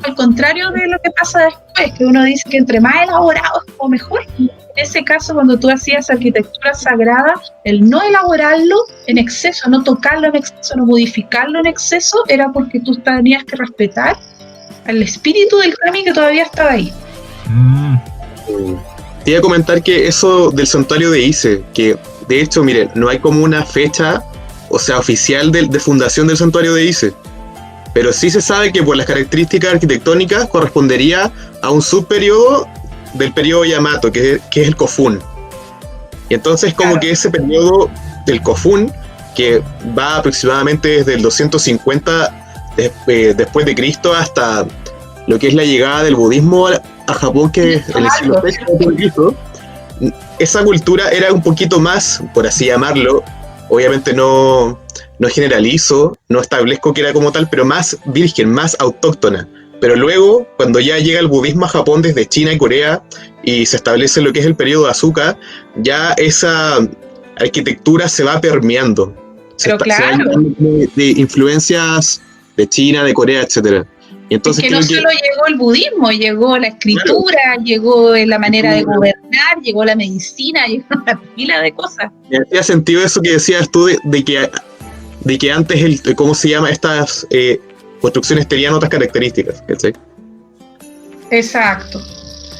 al contrario de lo que pasa después, que uno dice que entre más elaborado es como mejor, en ese caso cuando tú hacías arquitectura sagrada, el no elaborarlo en exceso, no tocarlo en exceso, no modificarlo en exceso, era porque tú tenías que respetar al espíritu del kami que todavía estaba ahí. Te iba a comentar que eso del santuario de Ise, que de hecho, miren, no hay como una fecha, o sea, oficial de fundación del santuario de Ise, pero sí se sabe que por las características arquitectónicas correspondería a un subperiodo del periodo Yamato, que es el Kofun. Y entonces como que ese periodo del Kofun, que va aproximadamente desde el 250 después de Cristo hasta lo que es la llegada del budismo a Japón, que es en el siglo VI después de Cristo, esa cultura era un poquito más, por así llamarlo, obviamente no generalizo, no establezco que era como tal, pero más virgen, más autóctona. Pero luego, cuando ya llega el budismo a Japón desde China y Corea, y se establece lo que es el periodo Asuka, ya esa arquitectura se va permeando. Pero claro. De influencias de China, de Corea, etcétera. Y entonces es que no solo llegó el budismo, llegó la escritura, llegó la manera de gobernar, llegó la medicina, llegó una pila de cosas. Me hacía sentido eso que decías tú de que antes, ¿cómo se llama? Estas construcciones tenían otras características, ¿sí? Exacto.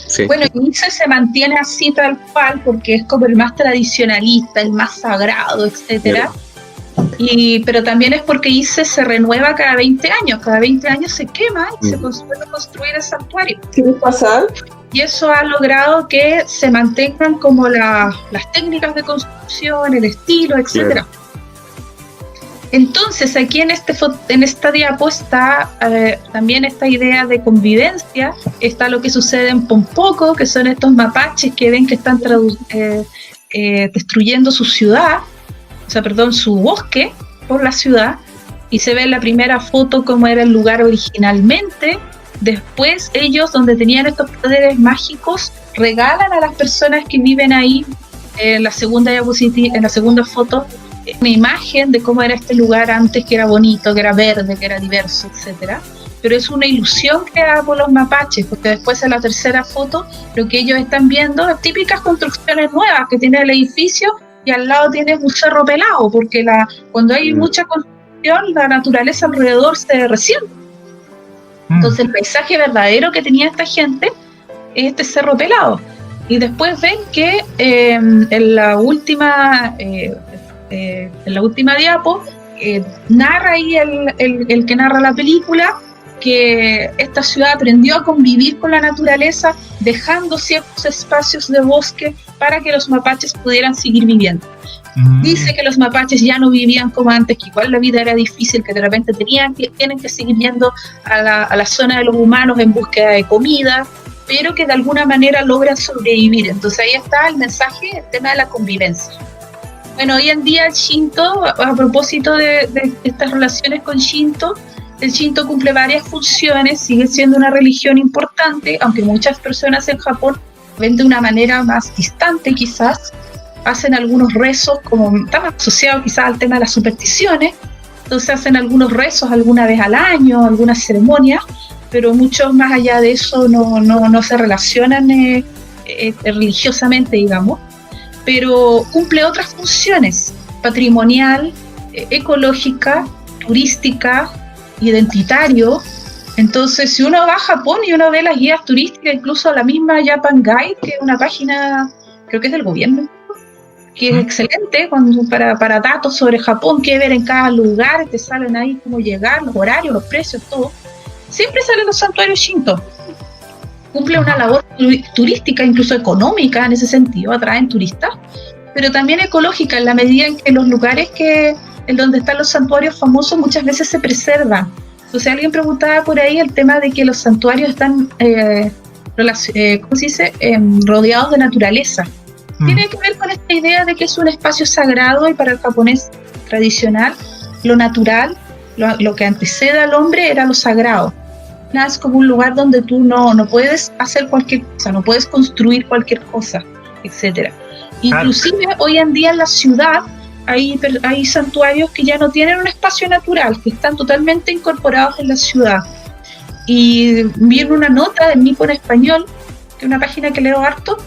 Sí. Bueno, Ise se mantiene así tal cual porque es como el más tradicionalista, el más sagrado, etcétera. Pero también es porque Ise se renueva cada 20 años se quema y se vuelve a construir el santuario. ¿Qué pasa? Y eso ha logrado que se mantengan como las técnicas de construcción, el estilo, etcétera. Entonces aquí en esta diapo está también esta idea de convivencia, está lo que sucede en Pompoko, que son estos mapaches que ven que están destruyendo su ciudad, su bosque por la ciudad, y se ve en la primera foto cómo era el lugar originalmente. Después ellos, donde tenían estos poderes mágicos, regalan a las personas que viven ahí, en la segunda diapositiva, en la segunda foto, una imagen de cómo era este lugar antes, que era bonito, que era verde, que era diverso, etcétera. Pero es una ilusión creada por los mapaches, porque después en la tercera foto lo que ellos están viendo es típicas construcciones nuevas que tiene el edificio, y al lado tienes un cerro pelado, porque cuando hay mucha construcción, la naturaleza alrededor se resiente. Entonces el paisaje verdadero que tenía esta gente es este cerro pelado. Y después ven que en la última diapo narra ahí el que narra la película que esta ciudad aprendió a convivir con la naturaleza, dejando ciertos espacios de bosque para que los mapaches pudieran seguir viviendo. Dice que los mapaches ya no vivían como antes, que igual la vida era difícil, que de repente tienen que seguir yendo a la zona de los humanos en búsqueda de comida, pero que de alguna manera logran sobrevivir. Entonces ahí está el mensaje, el tema de la convivencia. Bueno, hoy en día el Shinto, a propósito de estas relaciones con Shinto, el Shinto cumple varias funciones, sigue siendo una religión importante, aunque muchas personas en Japón ven de una manera más distante quizás, hacen algunos rezos, como están asociados quizás al tema de las supersticiones, entonces hacen algunos rezos alguna vez al año, algunas ceremonias, pero muchos más allá de eso no se relacionan religiosamente, digamos. pero cumple otras funciones: patrimonial, ecológica, turística, identitario. Entonces, si uno va a Japón y uno ve las guías turísticas, incluso la misma Japan Guide, que es una página, creo que es del gobierno, que es excelente para datos sobre Japón, qué ver en cada lugar, te salen ahí cómo llegar, los horarios, los precios, todo. Siempre salen los santuarios Shinto. Cumple una labor turística, incluso económica en ese sentido, atraen turistas, pero también ecológica, en la medida en que los lugares en donde están los santuarios famosos muchas veces se preservan. Entonces alguien preguntaba por ahí el tema de que los santuarios están rodeados de naturaleza. Tiene que ver con esta idea de que es un espacio sagrado, y para el japonés tradicional lo natural, lo que antecede al hombre era lo sagrado. Es como un lugar donde tú no puedes hacer cualquier cosa, no puedes construir cualquier cosa, etc. Inclusive hoy en día en la ciudad hay santuarios que ya no tienen un espacio natural, que están totalmente incorporados en la ciudad. Y vi en una nota de Nippon Español, que es una página que leo harto,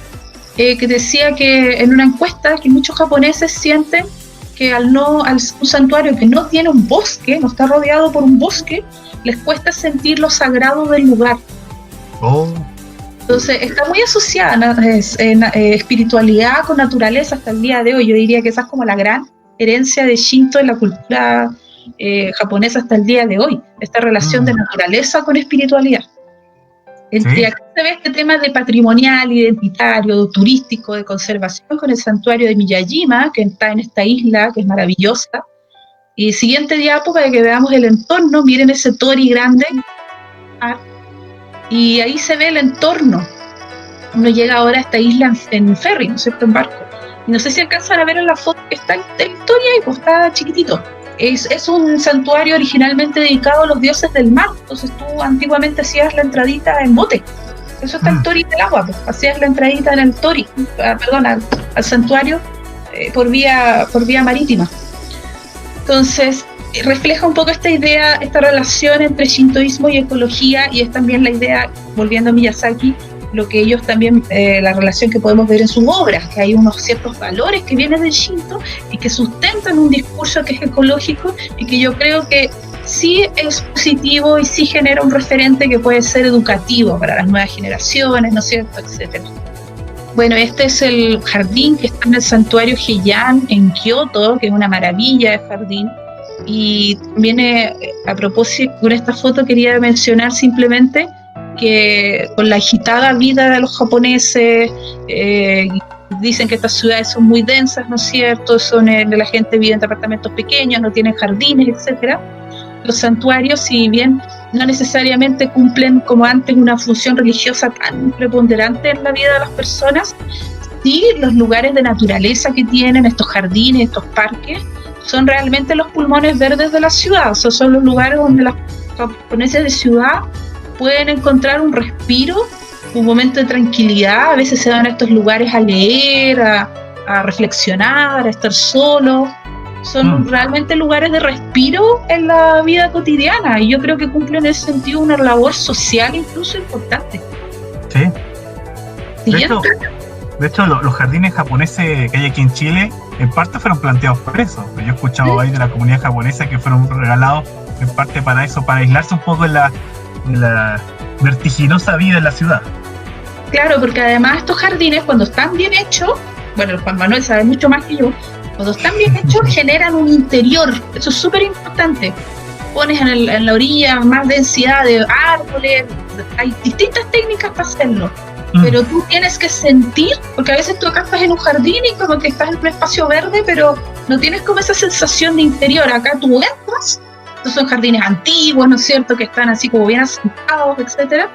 que decía que en una encuesta que muchos japoneses sienten que un santuario que no tiene un bosque, no está rodeado por un bosque, les cuesta sentir lo sagrado del lugar. Entonces está muy asociada espiritualidad con naturaleza hasta el día de hoy. Yo diría que esa es como la gran herencia de Shinto en la cultura japonesa hasta el día de hoy, esta relación de naturaleza con espiritualidad. Y aquí se ve este tema de patrimonial, identitario, turístico, de conservación, con el santuario de Miyajima, que está en esta isla, que es maravillosa. Y siguiente diapo, para que veamos el entorno, miren ese tori grande, y ahí se ve el entorno. Uno llega ahora a esta isla en ferry, ¿no es cierto?, en barco. Y no sé si alcanzan a ver en la foto que está en la historia, y pues está chiquitito. Es un santuario originalmente dedicado a los dioses del mar. Entonces tú antiguamente hacías la entradita en bote. Eso está el tori del agua, pues. Hacías la entradita en el tori, al santuario por vía marítima. Entonces refleja un poco esta idea, esta relación entre shintoísmo y ecología, y es también la idea, volviendo a Miyazaki, lo que ellos también, la relación que podemos ver en sus obras, que hay unos ciertos valores que vienen del Shinto y que sustentan un discurso que es ecológico, y que yo creo que sí es positivo y sí genera un referente que puede ser educativo para las nuevas generaciones, ¿no es cierto?, etcétera. Bueno, este es el jardín que está en el santuario Heian en Kioto, que es una maravilla de jardín. Y también a propósito, con esta foto quería mencionar simplemente que con la agitada vida de los japoneses, dicen que estas ciudades son muy densas, ¿no es cierto?, la gente vive en departamentos pequeños, no tienen jardines, etcétera. Los santuarios, si bien no necesariamente cumplen como antes una función religiosa tan preponderante en la vida de las personas, sí los lugares de naturaleza que tienen, estos jardines, estos parques, son realmente los pulmones verdes de la ciudad. O sea, son los lugares donde los japoneses de ciudad pueden encontrar un respiro, un momento de tranquilidad. A veces se van a estos lugares a leer, a reflexionar, a estar solos. Son realmente lugares de respiro en la vida cotidiana, y yo creo que cumplen en ese sentido una labor social incluso importante. Sí. De hecho, los jardines japoneses que hay aquí en Chile, en parte fueron planteados por eso. Yo he escuchado ahí de la comunidad japonesa que fueron regalados en parte para eso, para aislarse un poco de la vertiginosa vida en la ciudad. Claro, porque además estos jardines, cuando están bien hechos, bueno, Juan Manuel sabe mucho más que yo, cuando están bien hechos generan un interior. Eso es súper importante. Pones en la orilla más densidad de árboles, hay distintas técnicas para hacerlo, pero tú tienes que sentir, porque a veces tú acá estás en un jardín y como que estás en un espacio verde, pero no tienes como esa sensación de interior. Acá tú entras, estos son jardines antiguos, ¿no es cierto?, que están así como bien asentados, etcétera,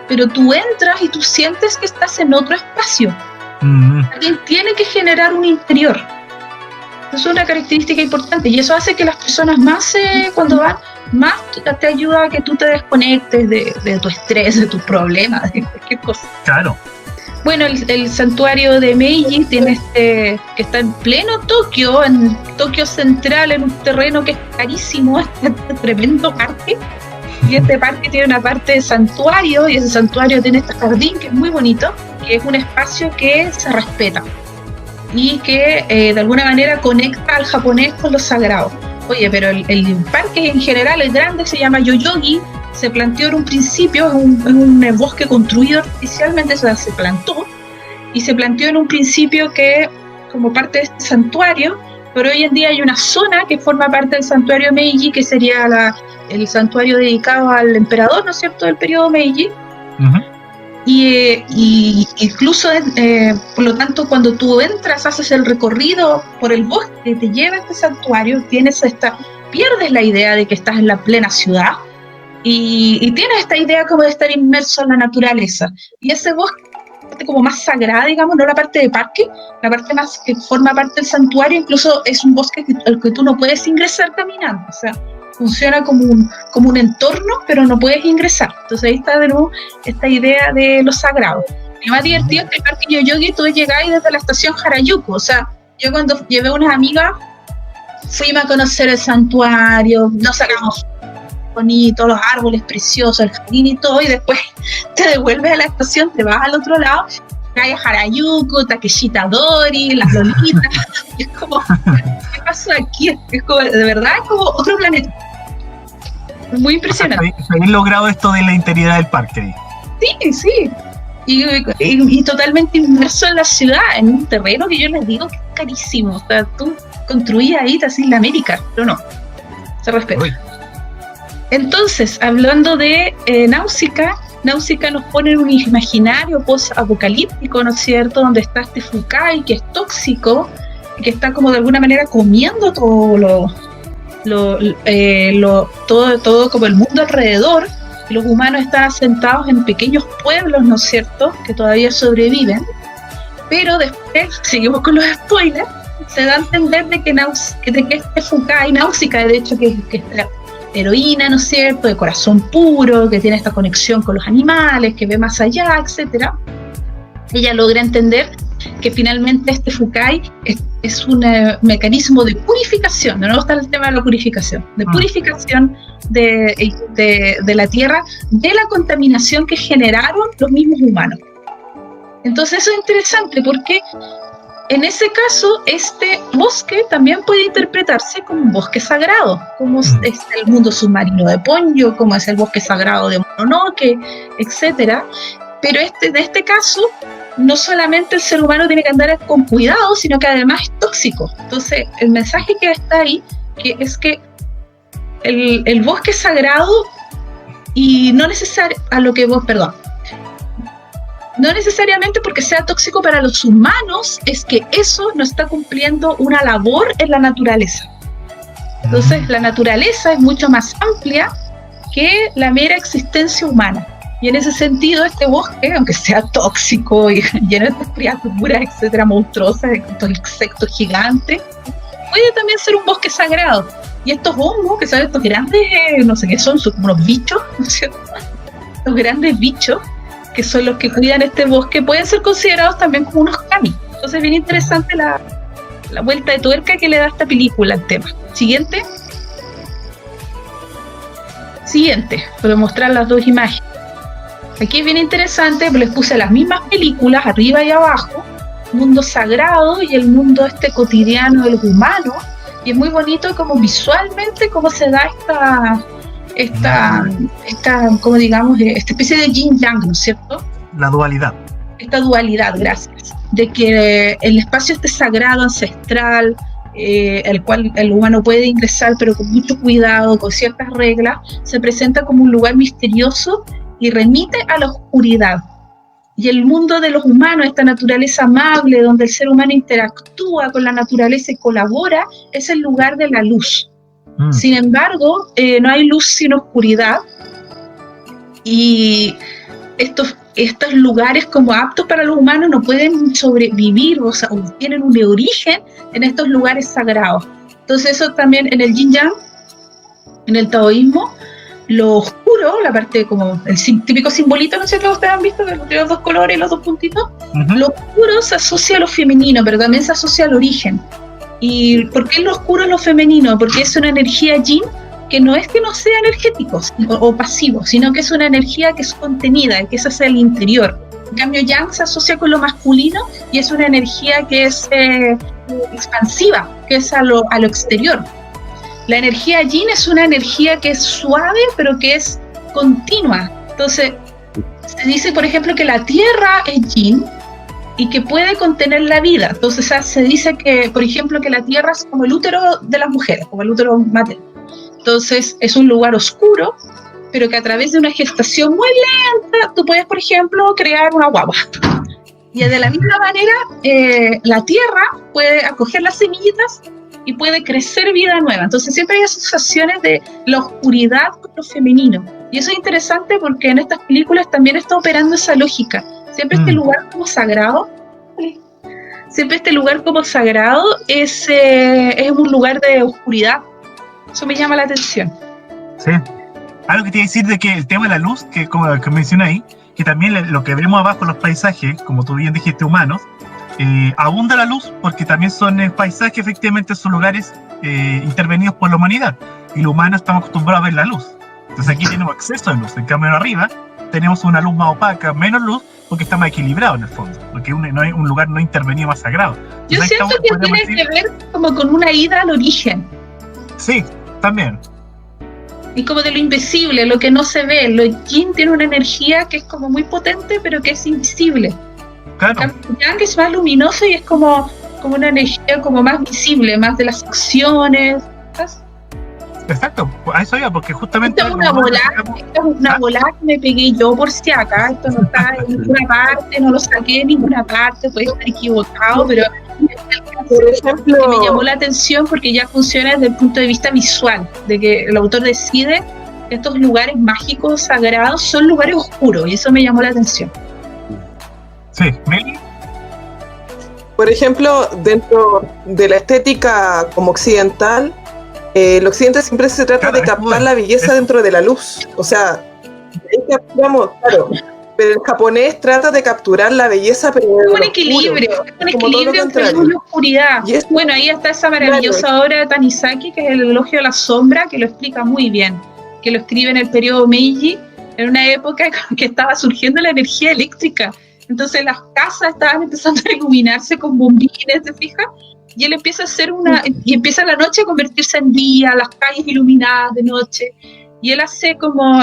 pero tú entras y tú sientes que estás en otro espacio. Alguien tiene que generar un interior. Es una característica importante, y eso hace que las personas más, cuando van, más te ayuda a que tú te desconectes de tu estrés, de tus problemas, de cualquier cosa. Claro. Bueno, el santuario de Meiji tiene que está en pleno Tokio, en Tokio Central, en un terreno que es carísimo, este tremendo parque. Y este parque tiene una parte de santuario, y ese santuario tiene este jardín que es muy bonito, que es un espacio que se respeta. y que de alguna manera conecta al japonés con lo sagrado. Oye, pero el parque en general, el grande, se llama Yoyogi, se planteó en un principio, es un bosque construido artificialmente, o sea, se plantó, y se planteó en un principio que como parte de este santuario, pero hoy en día hay una zona que forma parte del santuario Meiji, que sería el santuario dedicado al emperador, ¿no es cierto?, del periodo Meiji. Ujú. Y incluso, por lo tanto, cuando tú entras, haces el recorrido por el bosque, te lleva a este santuario, pierdes la idea de que estás en la plena ciudad y tienes esta idea como de estar inmerso en la naturaleza. Y ese bosque, la parte como más sagrada, digamos, no la parte de parque, la parte más que forma parte del santuario, incluso es un bosque al que tú no puedes ingresar caminando, o sea, funciona como un entorno, pero no puedes ingresar. Entonces ahí está de nuevo esta idea de lo sagrado. Lo más divertido es que el parque Yoyogi tú llegáis desde la estación Harajuku. O sea, yo cuando llevé a unas amigas, fuimos a conocer el santuario, nos sacamos bonito, los árboles preciosos, el jardín y todo, y después te devuelves a la estación, te vas al otro lado, hay Harajuku, Takeshita Dori, las lolitas, y es como, ¿qué pasó aquí? Es como, de verdad, es como otro planeta. Muy impresionante. O sea, habéis logrado esto de la integridad del parque. Sí. Y totalmente inmerso en la ciudad, en un terreno que yo les digo que es carísimo. O sea, tú construías ahí, te hacías la América, pero no, se respeta. Uy. Entonces, hablando de Náusica nos pone en un imaginario post-apocalíptico, ¿no es cierto?, donde está este Fukai, que es tóxico, que está como de alguna manera comiendo todo todo como el mundo alrededor, y los humanos están asentados en pequeños pueblos, ¿no es cierto?, que todavía sobreviven, pero después, seguimos con los spoilers, se da a entender de que este Fukai, Náusica, de hecho, que es la heroína, ¿no es cierto?, de corazón puro, que tiene esta conexión con los animales, que ve más allá, etcétera. Ella logra entender que finalmente este Fukai es un mecanismo de purificación, de nuevo está el tema de la purificación, de purificación de la tierra, de la contaminación que generaron los mismos humanos. Entonces eso es interesante porque en ese caso, este bosque también puede interpretarse como un bosque sagrado, como es el mundo submarino de Ponyo, como es el bosque sagrado de Mononoke, etc. Pero en este caso, no solamente el ser humano tiene que andar con cuidado, sino que además es tóxico. Entonces, el mensaje que está ahí es que el bosque es sagrado y no necesariamente porque sea tóxico para los humanos, es que eso no está cumpliendo una labor en la naturaleza. Entonces, la naturaleza es mucho más amplia que la mera existencia humana. Y en ese sentido, este bosque, aunque sea tóxico y lleno de estas criaturas, etcétera, monstruosas, estos insectos gigantes, puede también ser un bosque sagrado. Y estos hongos, que son estos grandes, no sé qué son como unos bichos, ¿no es cierto? Estos grandes bichos, que son los que cuidan este bosque, pueden ser considerados también como unos kami. Entonces es bien interesante la vuelta de tuerca que le da esta película al tema. Siguiente, para mostrar las dos imágenes. Aquí es bien interesante, les puse las mismas películas, arriba y abajo, el mundo sagrado y el mundo cotidiano de los humanos, y es muy bonito como visualmente cómo se da esta como digamos, esta especie de yin-yang, ¿no es cierto? La dualidad. Esta dualidad, gracias. De que el espacio sagrado, ancestral, el cual el humano puede ingresar, pero con mucho cuidado, con ciertas reglas, se presenta como un lugar misterioso y remite a la oscuridad. Y el mundo de los humanos, esta naturaleza amable, donde el ser humano interactúa con la naturaleza y colabora, es el lugar de la luz. Sin embargo, no hay luz sin oscuridad, y estos lugares como aptos para los humanos no pueden sobrevivir, o sea, tienen un origen en estos lugares sagrados. Entonces eso también en el yin-yang, en el taoísmo, lo oscuro, la parte como el típico simbolito, no sé si ustedes han visto, de los dos colores y los dos puntitos, lo oscuro se asocia a lo femenino, pero también se asocia al origen. ¿Y por qué lo oscuro es lo femenino? Porque es una energía yin que no es que no sea energético o pasivo, sino que es una energía que es contenida, que es hacia el interior, En cambio, yang se asocia con lo masculino y es una energía que es expansiva, que es a lo exterior. La energía yin es una energía que es suave, pero que es continua. Entonces, se dice, por ejemplo, que la tierra es yin y que puede contener la vida. Entonces, se dice que, por ejemplo, que la tierra es como el útero de las mujeres, como el útero materno. Entonces, es un lugar oscuro, pero que a través de una gestación muy lenta, tú puedes, por ejemplo, crear una guagua. Y de la misma manera, la tierra puede acoger las semillitas y puede crecer vida nueva. Entonces siempre hay asociaciones de la oscuridad con lo femenino. Y eso es interesante porque en estas películas también está operando esa lógica. Siempre este lugar como sagrado, es un lugar de oscuridad. Eso me llama la atención. Sí. Algo que te iba a decir de que el tema de la luz, que como que mencioné ahí, que también lo que vemos abajo en los paisajes, como tú bien dijiste, humanos, abunda la luz porque también son paisajes, efectivamente son lugares intervenidos por la humanidad y los humanos estamos acostumbrados a ver la luz. Entonces aquí tenemos acceso a luz, en cambio arriba tenemos una luz más opaca, menos luz, porque está más equilibrado en el fondo, porque no hay un lugar no intervenido más sagrado. Yo siento que tiene que ver como con una ida al origen. Sí, también. Y como de lo invisible, lo que no se ve. Lo yin tiene una energía que es como muy potente, pero que es invisible. Claro. El yang es más luminoso y es como una energía como más visible, más de las acciones. ¿Sabes? Exacto, a eso iba, porque justamente... Esta es una volada que me pegué yo por si acá. Esto no está en ninguna parte, no lo saqué en ninguna parte, puede estar equivocado, pero... Por ejemplo, que me llamó la atención porque ya funciona desde el punto de vista visual, de que el autor decide que estos lugares mágicos, sagrados, son lugares oscuros, y eso me llamó la atención. Sí, Meli. por ejemplo, dentro de la estética como occidental, el occidente siempre se trata de captar la belleza dentro de la luz. O sea, ahí capturamos, claro. Pero el japonés trata de capturar la belleza, pero un equilibrio, entre luz y oscuridad. Bueno, ahí está esa maravillosa obra de Tanizaki, que es el elogio a la sombra, que lo explica muy bien, que lo escribe en el periodo Meiji, en una época que estaba surgiendo la energía eléctrica. Entonces las casas estaban empezando a iluminarse con bombines, ¿te fijas? Y él empieza a hacer y empieza la noche a convertirse en día, las calles iluminadas de noche, y él hace como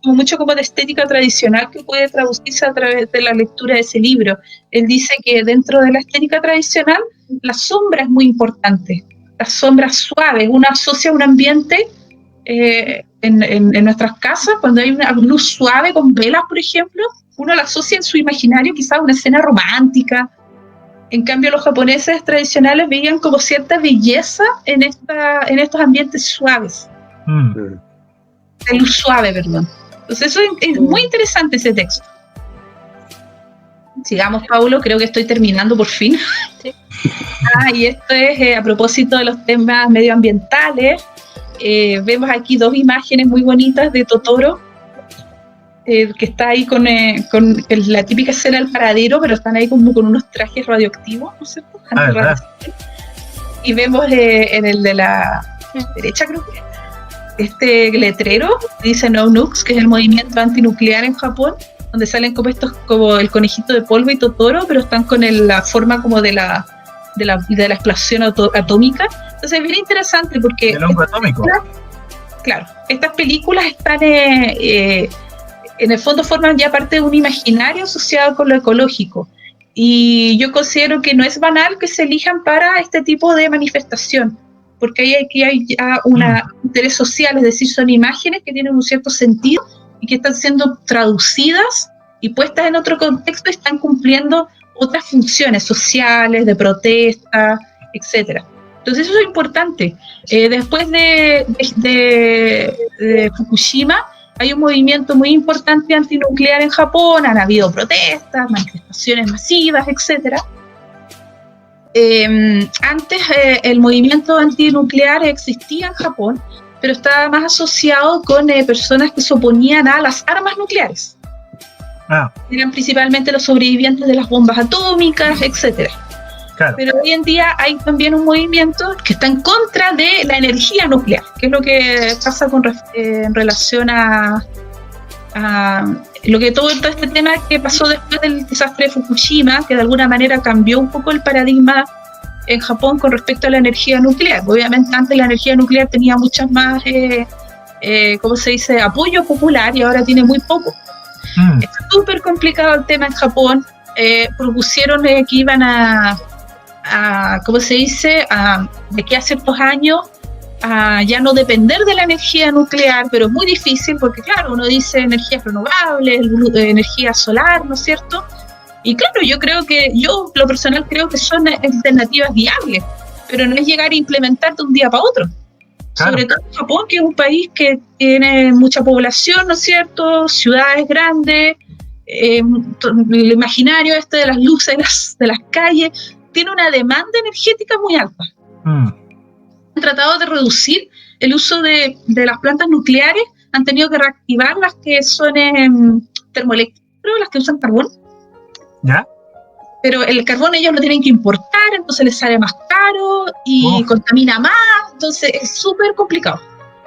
mucho como de estética tradicional que puede traducirse a través de la lectura de ese libro. Él dice que dentro de la estética tradicional la sombra es muy importante, la sombra suave. Uno asocia un ambiente en nuestras casas, cuando hay una luz suave con velas, por ejemplo, uno la asocia en su imaginario quizás a una escena romántica. En cambio, los japoneses tradicionales veían como cierta belleza en estos ambientes suaves. De luz suave, perdón. Entonces eso es muy interesante, ese texto. Sigamos, Paulo, creo que estoy terminando por fin. Sí. Y esto es a propósito de los temas medioambientales. Vemos aquí dos imágenes muy bonitas de Totoro, que está ahí con la típica escena del paradero, pero están ahí como con unos trajes radioactivos, ¿no es cierto? Y vemos en el de la derecha, creo que este letrero dice No Nukes, que es el movimiento antinuclear en Japón, donde salen como estos, como el conejito de polvo y Totoro, pero están con la forma como de la explosión atómica. Entonces es bien interesante porque el hongo atómico. Claro, estas películas están en el fondo forman ya parte de un imaginario asociado con lo ecológico, y yo considero que no es banal que se elijan para este tipo de manifestación, porque aquí hay ya un interés social, es decir, son imágenes que tienen un cierto sentido y que están siendo traducidas y puestas en otro contexto y están cumpliendo otras funciones sociales, de protesta, etc. Entonces eso es importante. Después de Fukushima hay un movimiento muy importante antinuclear en Japón, han habido protestas, manifestaciones masivas, etc. Antes el movimiento antinuclear existía en Japón, pero estaba más asociado con personas que se oponían a las armas nucleares. Eran principalmente los sobrevivientes de las bombas atómicas, etc. Claro. Pero hoy en día hay también un movimiento que está en contra de la energía nuclear, que es lo que pasa en relación a todo este tema que pasó después del desastre de Fukushima, que de alguna manera cambió un poco el paradigma en Japón con respecto a la energía nuclear. Obviamente antes la energía nuclear tenía muchas más, apoyo popular, y ahora tiene muy poco. Es súper complicado el tema en Japón. Propusieron que iban de aquí a ciertos años a ya no depender de la energía nuclear, pero es muy difícil porque, claro, uno dice energías renovables, energía solar, ¿no es cierto? Y claro, yo lo personal creo que son alternativas viables, pero no es llegar a implementar de un día para otro. Claro. Sobre todo en Japón, que es un país que tiene mucha población, ¿no es cierto? Ciudades grandes, el imaginario de las luces de las calles, tiene una demanda energética muy alta. Han tratado de reducir el uso de las plantas nucleares, han tenido que reactivar las que son termoeléctricas, las que usan carbón. ¿Ya? Pero el carbón ellos lo tienen que importar, entonces les sale más caro y contamina más, entonces es súper complicado.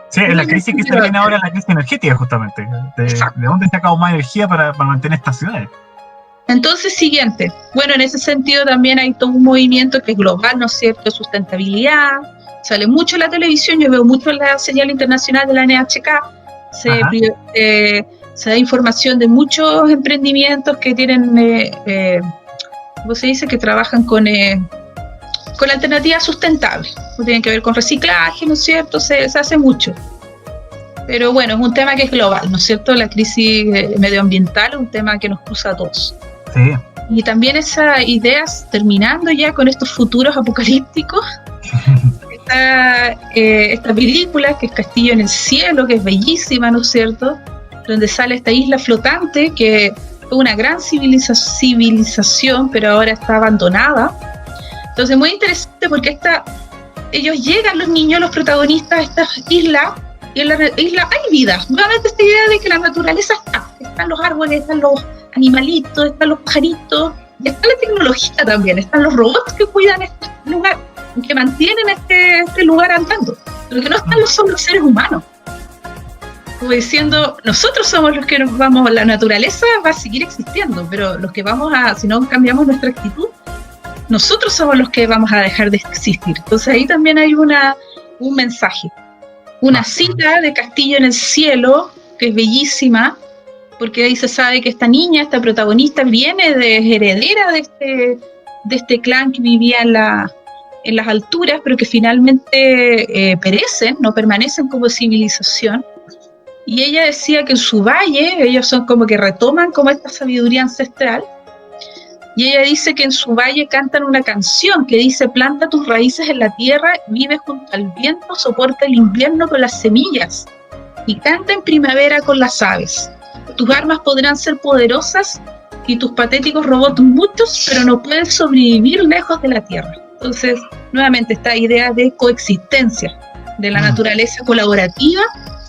Sí, es la crisis que se viene ahora, la crisis energética justamente. ¿De dónde sacamos más energía para mantener estas ciudades? Entonces, siguiente. Bueno, en ese sentido también hay todo un movimiento que es global, ¿no es cierto?, de sustentabilidad. Sale mucho en la televisión, yo veo mucho la señal internacional de la NHK. Se da información de muchos emprendimientos que tienen, ¿cómo se dice?, que trabajan con alternativas sustentables. Tienen que ver con reciclaje, ¿no es cierto? Se hace mucho. Pero bueno, es un tema que es global, ¿no es cierto? La crisis medioambiental es un tema que nos cruza a todos. Sí. Y también esas ideas, terminando ya con estos futuros apocalípticos, esta película que es Castillo en el Cielo, que es bellísima, ¿no es cierto?, donde sale esta isla flotante que fue una gran civilización, pero ahora está abandonada. Entonces muy interesante porque ellos llegan, los niños, los protagonistas, a esta isla, y en la isla hay vida. Nuevamente esta idea de que la naturaleza están los árboles, están los animalitos, están los pajaritos, y está la tecnología también, están los robots que cuidan este lugar, que mantienen este lugar andando. Lo que no están son los seres humanos. Como diciendo, nosotros somos los que nos vamos, la naturaleza va a seguir existiendo, pero los que si no cambiamos nuestra actitud, nosotros somos los que vamos a dejar de existir. Entonces ahí también hay un mensaje. Una cita de Castillo en el Cielo, que es bellísima, porque ahí se sabe que esta niña, esta protagonista, viene de heredera de este clan que vivía en las alturas, pero que finalmente perecen, no permanecen como civilización. Y ella decía que en su valle, ellos son como que retoman como esta sabiduría ancestral, y ella dice que en su valle cantan una canción que dice: planta tus raíces en la tierra, vive junto al viento, soporta el invierno con las semillas, y canta en primavera con las aves. Tus armas podrán ser poderosas y tus patéticos robots muchos, pero no pueden sobrevivir lejos de la tierra. Entonces, nuevamente, esta idea de coexistencia, de la naturaleza colaborativa,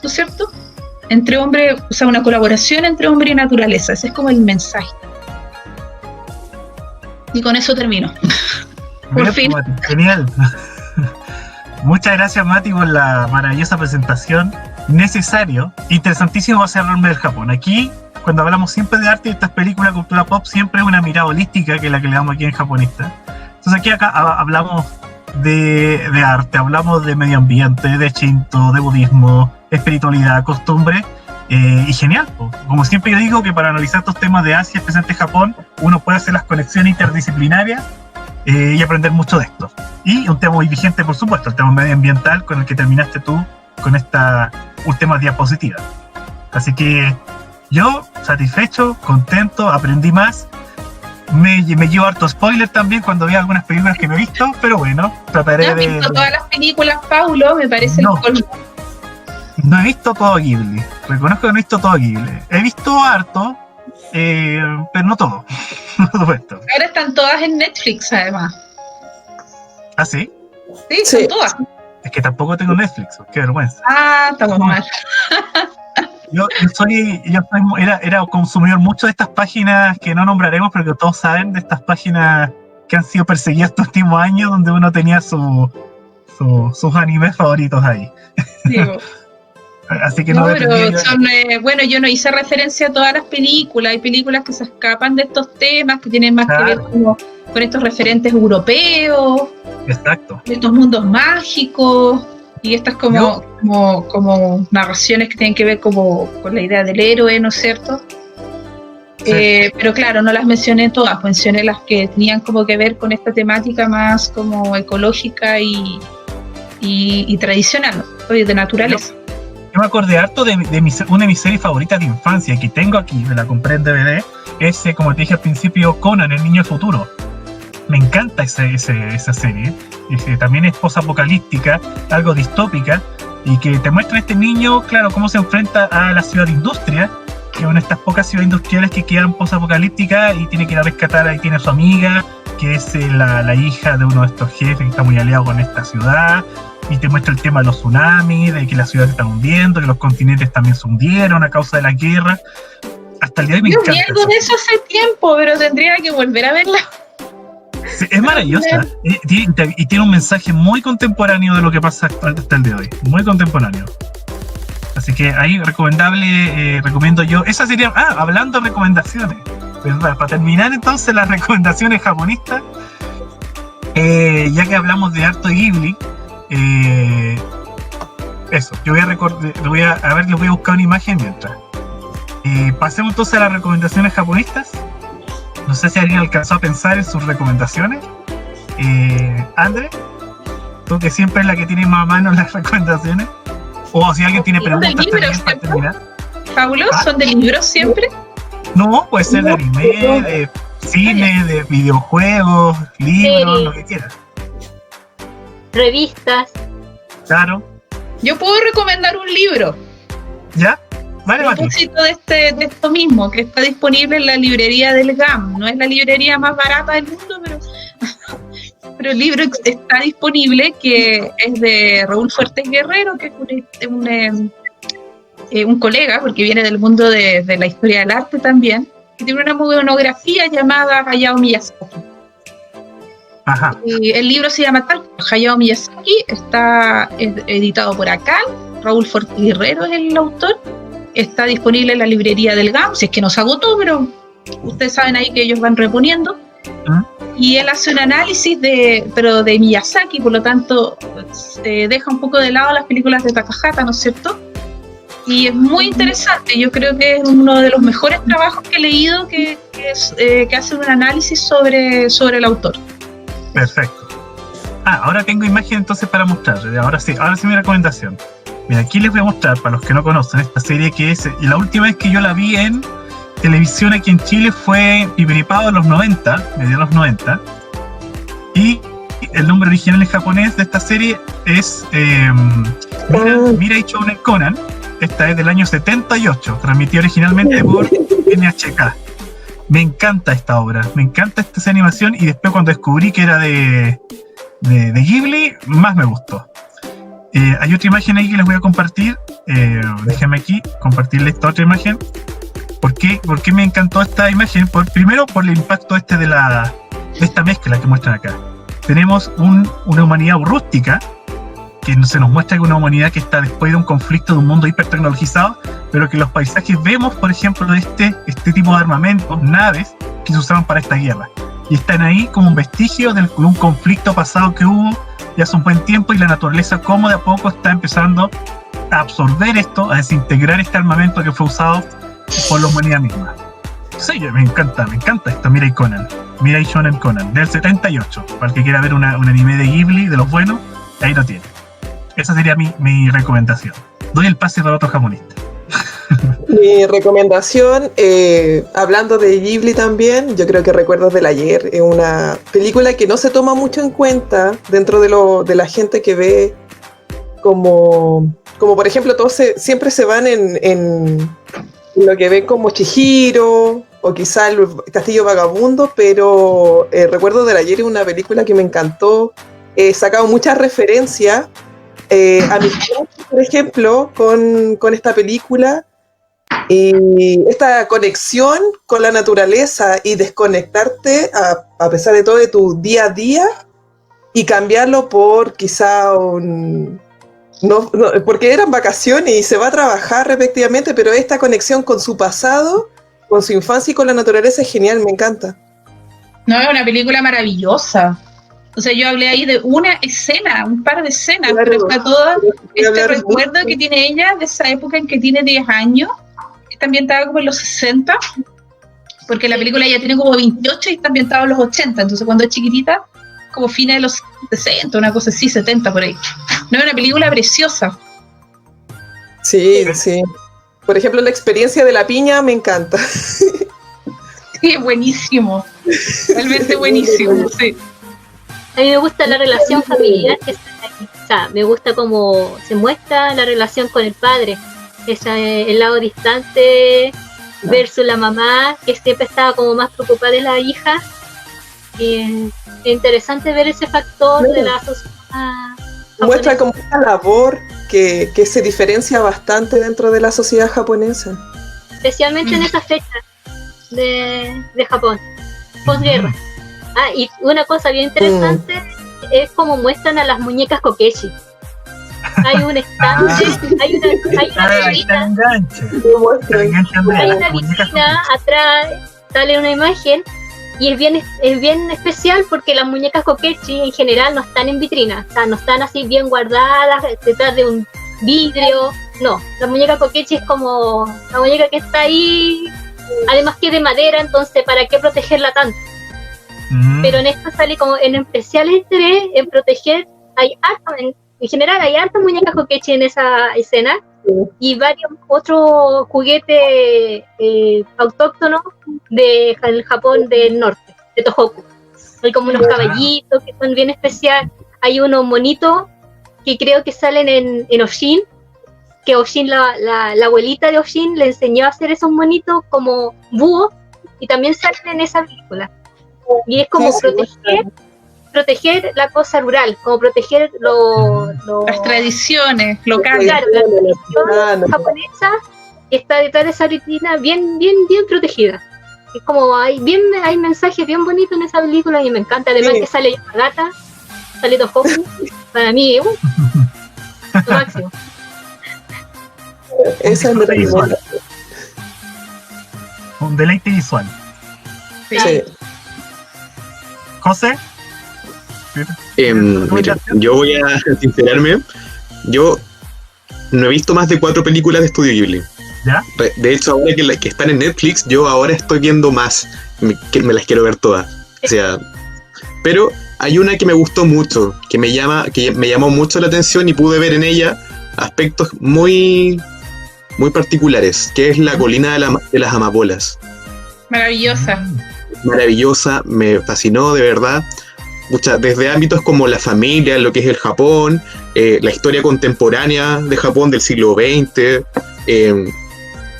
¿no es cierto?, entre hombre, o sea, una colaboración entre hombre y naturaleza. Ese es como el mensaje. Y con eso termino. Por fin. Mati, genial. Muchas gracias, Mati, por la maravillosa presentación. Necesario, interesantísimo va a ser Rol del Japón. Aquí, cuando hablamos siempre de arte y estas películas, cultura pop, siempre es una mirada holística, que es la que le damos aquí en Japonista. Entonces acá hablamos de arte, hablamos de medio ambiente, de Shinto, de budismo, espiritualidad, costumbre, y genial. Como siempre yo digo, que para analizar estos temas de Asia, especialmente Japón, uno puede hacer las conexiones interdisciplinarias y aprender mucho de esto. Y un tema muy vigente, por supuesto, el tema medioambiental, con el que terminaste tú con esta última diapositiva. Así que yo, satisfecho, contento, aprendí más. Me llevo harto spoiler también cuando vi algunas películas que no he visto, pero bueno, trataré ¿No has visto todas las películas, Paulo? Me parece no he visto todo Ghibli. Reconozco que no he visto todo Ghibli. He visto harto, pero no todo. Todo esto. Ahora están todas en Netflix, además. ¿Ah, sí? Sí, son todas. Es que tampoco tengo Netflix, qué vergüenza. Estamos mal. Yo era consumidor mucho de estas páginas que no nombraremos, pero que todos saben, de estas páginas que han sido perseguidas estos últimos años, donde uno tenía sus animes favoritos ahí. Sí. Así que No, no pero dependía. son, bueno, yo no hice referencia a todas las películas. Hay películas que se escapan de estos temas, que tienen más que ver como con estos referentes europeos, Exacto. de estos mundos mágicos, y estas como narraciones que tienen que ver como con la idea del héroe, ¿no es cierto? Sí. Pero claro, no las mencioné todas, mencioné las que tenían como que ver con esta temática más como ecológica y tradicional, ¿no? De naturaleza. Yo me acordé harto de una de mis series favoritas de infancia que tengo aquí, me la compré en DVD, es, como te dije al principio, Conan, el niño futuro. Me encanta esa serie, también es posapocalíptica, algo distópica, y que te muestra a este niño, claro, cómo se enfrenta a la ciudad de industria, que es una de estas pocas ciudades industriales que quedan posapocalípticas, y tiene que ir a rescatar, ahí tiene a su amiga, que es la hija de uno de estos jefes que está muy aliado con esta ciudad, y te muestra el tema de los tsunamis, de que las ciudades se están hundiendo, que los continentes también se hundieron a causa de la guerra. Hasta el día de hoy me encanta. Yo vi algo de eso hace tiempo, pero tendría que volver a verla. Sí, es maravillosa y tiene un mensaje muy contemporáneo de lo que pasa hasta el día de hoy, muy contemporáneo. Así que ahí recomendable, recomiendo yo. Esa sería, hablando de recomendaciones, ¿verdad? Para terminar entonces las recomendaciones japonistas, ya que hablamos de harto Ghibli, eso, yo les voy a buscar una imagen mientras. Pasemos entonces a las recomendaciones japonistas. No sé si alguien alcanzó a pensar en sus recomendaciones. André, tú que siempre es la que tiene más a mano las recomendaciones. O si alguien tiene preguntas también para terminar. Fabuloso, ¿son de libros siempre? No, puede ser de anime, de cine, de videojuegos, libros, Sí. lo que quieras. Revistas. Claro. Yo puedo recomendar un libro. ¿Ya? Vale, A Mati. propósito de esto mismo, que está disponible en la librería del GAM. No es la librería más barata del mundo, pero el libro está disponible, que es de Raúl Fuertes Guerrero, que es un colega, porque viene del mundo de la historia del arte también, que tiene una monografía llamada Hayao Miyazaki. Ajá. Y el libro se llama tal, Hayao Miyazaki, está editado por Akal, Raúl Fuertes Guerrero es el autor. Está disponible en la librería del GAM, si es que no se agotó, pero ustedes saben ahí que ellos van reponiendo. Y él hace un análisis pero de Miyazaki, por lo tanto deja un poco de lado las películas de Takahata, ¿no es cierto? Y es muy interesante, yo creo que es uno de los mejores trabajos que he leído que hace un análisis sobre el autor. Perfecto. Ahora tengo imagen entonces para mostrar. Ahora sí mi recomendación. Mira, aquí les voy a mostrar, para los que no conocen, esta serie que es, y la última vez que yo la vi en televisión aquí en Chile fue Pipiripao en los 90, mediados de los 90, y el nombre original en japonés de esta serie es Mirai Shounen Conan. Esta es del año 78, transmitida originalmente por NHK. Me encanta esta obra, me encanta esta animación, y después cuando descubrí que era de Ghibli, más me gustó. Hay otra imagen ahí que les voy a compartir. Déjenme aquí compartirles esta otra imagen. ¿Por qué me encantó esta imagen? Primero por el impacto de esta mezcla que muestran acá. Tenemos una humanidad rústica, que se nos muestra que una humanidad que está después de un conflicto de un mundo hipertecnologizado, pero que en los paisajes vemos, por ejemplo, de este tipo de armamentos, naves, que se usaban para esta guerra. Y están ahí como un vestigio de un conflicto pasado que hubo ya hace un buen tiempo, y la naturaleza como de a poco está empezando a absorber esto, a desintegrar este armamento que fue usado por la humanidad misma. Sí, me encanta esto. Mirai Shonen Conan, del 78, para el que quiera ver un anime de Ghibli, de los buenos, ahí lo tiene. Esa sería mi recomendación. Doy el pase para otro japonista. Mi recomendación, hablando de Ghibli también, yo creo que Recuerdos del Ayer es una película que no se toma mucho en cuenta dentro de la gente que ve, como por ejemplo, todos siempre se van en lo que ven como Chihiro o quizá el Castillo Vagabundo, pero Recuerdos del Ayer es una película que me encantó. He sacado muchas referencias a mi padre, por ejemplo, con esta película. Y esta conexión con la naturaleza y desconectarte a pesar de todo de tu día a día y cambiarlo por quizá un No, porque eran vacaciones y se va a trabajar respectivamente, pero esta conexión con su pasado, con su infancia y con la naturaleza es genial, me encanta. No, es una película maravillosa. O sea, yo hablé ahí de una escena, un par de escenas, claro, pero está todo este recuerdo que tiene ella de esa época en que tiene 10 años, que está ambientada como en los 60, porque la película ya tiene como 28 y está ambientada en los 80, entonces cuando es chiquitita, como fines de los 60, una cosa así, 70 por ahí. No, es una película preciosa. Sí, sí. Por ejemplo, la experiencia de la piña me encanta. Sí, buenísimo. Realmente buenísimo, sí. A mí me gusta la relación familiar que está aquí. O sea, me gusta cómo se muestra la relación con el padre. El lado distante versus la mamá, que siempre estaba como más preocupada de la hija. Y es interesante ver ese factor de la sociedad. Muestra como una labor que se diferencia bastante dentro de la sociedad japonesa. Especialmente en esa fecha de Japón, posguerra. Y una cosa bien interesante es cómo muestran a las muñecas Kokeshi. Hay un estante, hay una vitrina atrás, sale una imagen y es bien especial porque las muñecas Kokechi en general no están en vitrina, o sea, no están así bien guardadas detrás de un vidrio. No, la muñeca Kokechi es como la muñeca que está ahí, además que de madera, entonces ¿para qué protegerla tanto? Pero en esto sale como en especial interés en proteger. En general hay hartas muñecas Kokechi en esa escena y varios otros juguetes autóctonos del Japón del norte, de Tohoku. Hay como unos caballitos que son bien especiales. Hay unos monitos que creo que salen en Oshin, que Oshin, la abuelita de Oshin le enseñó a hacer esos monitos como búhos y también salen en esa película. Y es como proteger la cosa rural, como proteger las tradiciones locales. Claro, la tradición japonesa está detrás de esa vitrina bien protegida. Es como hay mensajes bien bonitos en esa película y me encanta. Además que sale Yamagata, sale Tohoku, para mí lo máximo. Esa es la un deleite visual. Sí. José. Mira, yo voy a sincerarme. Yo no he visto más de 4 películas de Estudio Ghibli. ¿Ya? De hecho, ahora que están en Netflix, yo ahora estoy viendo más. Me las quiero ver todas. O sea, pero hay una que me gustó mucho, que me llamó mucho la atención y pude ver en ella aspectos muy particulares, que es La colina de las amapolas. Maravillosa, me fascinó de verdad. Desde ámbitos como la familia, lo que es el Japón, la historia contemporánea de Japón del siglo XX,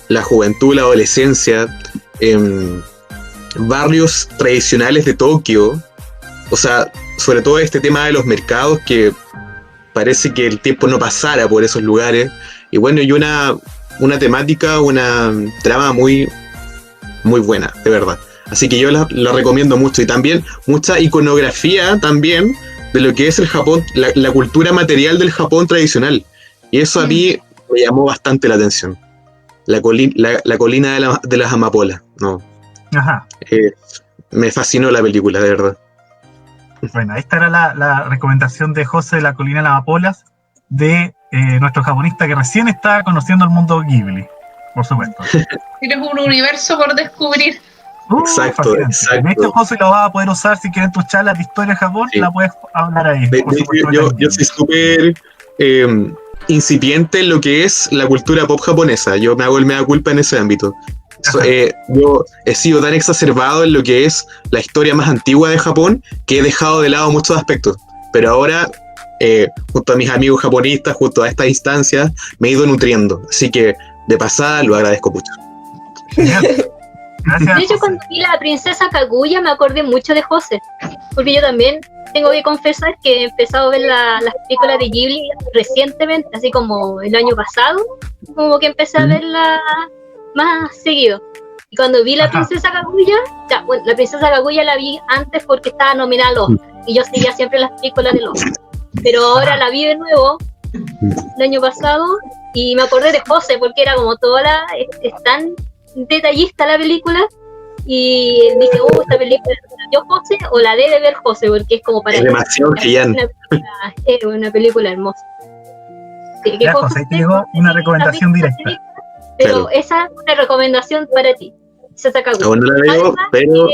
la juventud, la adolescencia, barrios tradicionales de Tokio, o sea, sobre todo este tema de los mercados, que parece que el tiempo no pasara por esos lugares, y bueno, y una temática, una trama muy, muy buena, de verdad. Así que yo la recomiendo mucho, y también mucha iconografía también de lo que es el Japón, la cultura material del Japón tradicional. Y eso a mí me llamó bastante la atención. La colina de las amapolas. No. Ajá. Me fascinó la película, de verdad. Bueno, esta era la recomendación de José de La colina de las amapolas, de nuestro japonista que recién está conociendo el mundo Ghibli, por supuesto. Tienes un universo por descubrir. Exacto. Este José lo vas a poder usar si quieres tus charlas de historia de Japón, la puedes hablar ahí. Yo soy súper incipiente en lo que es la cultura pop japonesa. Yo me hago el mea culpa en ese ámbito. Yo he sido tan exacerbado en lo que es la historia más antigua de Japón que he dejado de lado muchos aspectos. Pero ahora, junto a mis amigos japonistas, junto a estas instancias, me he ido nutriendo. Así que, de pasada, lo agradezco mucho. Genial. Gracias, de hecho, cuando vi La princesa Kaguya me acordé mucho de José, porque yo también tengo que confesar que he empezado a ver las películas de Ghibli recientemente, así como el año pasado, como que empecé a verla más seguido. Y cuando vi La princesa Kaguya, la princesa Kaguya la vi antes porque estaba nominada al Oscar, y yo seguía siempre las películas del Oscar. Pero ahora la vi de nuevo el año pasado y me acordé de José porque era como es tan detallista la película y dije, esta película la vio José o la debe ver José porque es como para es demasiado brillante. Es una película hermosa. Sí, Ya, José, te llegó una recomendación directa. Pero esa es una recomendación para ti. Aún no la veo, pero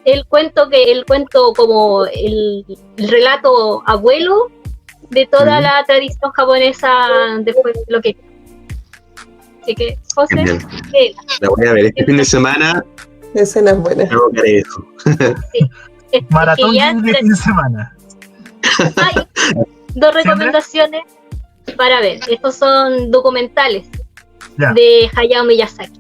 el cuento como el relato abuelo de toda la tradición japonesa después de lo que. Así que, José, la voy a ver este fin de semana. Escenas buenas. No haré eso. Sí. Maratón de fin de semana. Hay 2 recomendaciones para ver. Estos son documentales de Hayao Miyazaki.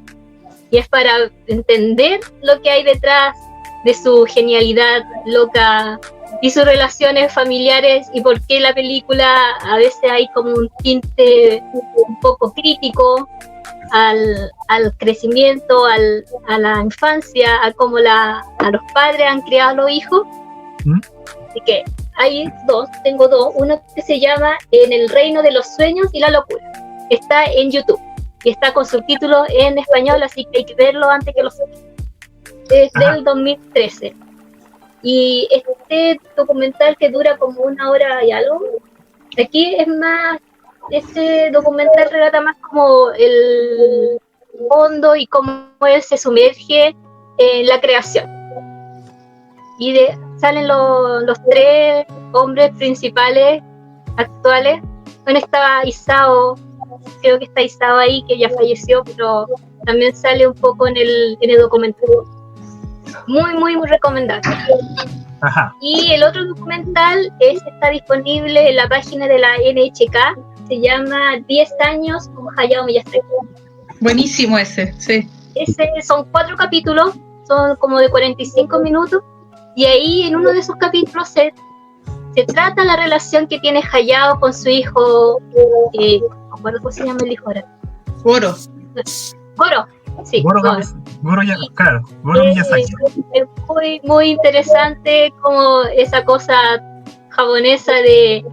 Y es para entender lo que hay detrás de su genialidad loca y sus relaciones familiares y por qué la película a veces hay como un tinte un poco crítico al crecimiento, a la infancia, a cómo a los padres han criado a los hijos. Así que hay tengo dos. Uno que se llama En el reino de los sueños y la locura. Está en YouTube y está con subtítulos en español, así que hay que verlo antes que lo saquen. Es del 2013. Y este documental que dura como 1 hora y algo, aquí es más, este documental relata más como el fondo y cómo él se sumerge en la creación. Y salen los 3 hombres principales actuales. Bueno, estaba Isao, creo que está Isao ahí, que ya falleció, pero también sale un poco en el documental. Muy, muy, muy recomendable. Ajá. Y el otro documental está disponible en la página de la NHK, se llama 10 años con Hayao Miyazaki. Buenísimo ese, sí. Son 4 capítulos, son como de 45 minutos, y ahí en uno de esos capítulos se trata la relación que tiene Hayao con su hijo, no recuerdo cómo se llama el hijo ahora. Goro. Sí, Goro Miyazaki. Es muy, muy interesante como esa cosa japonesa de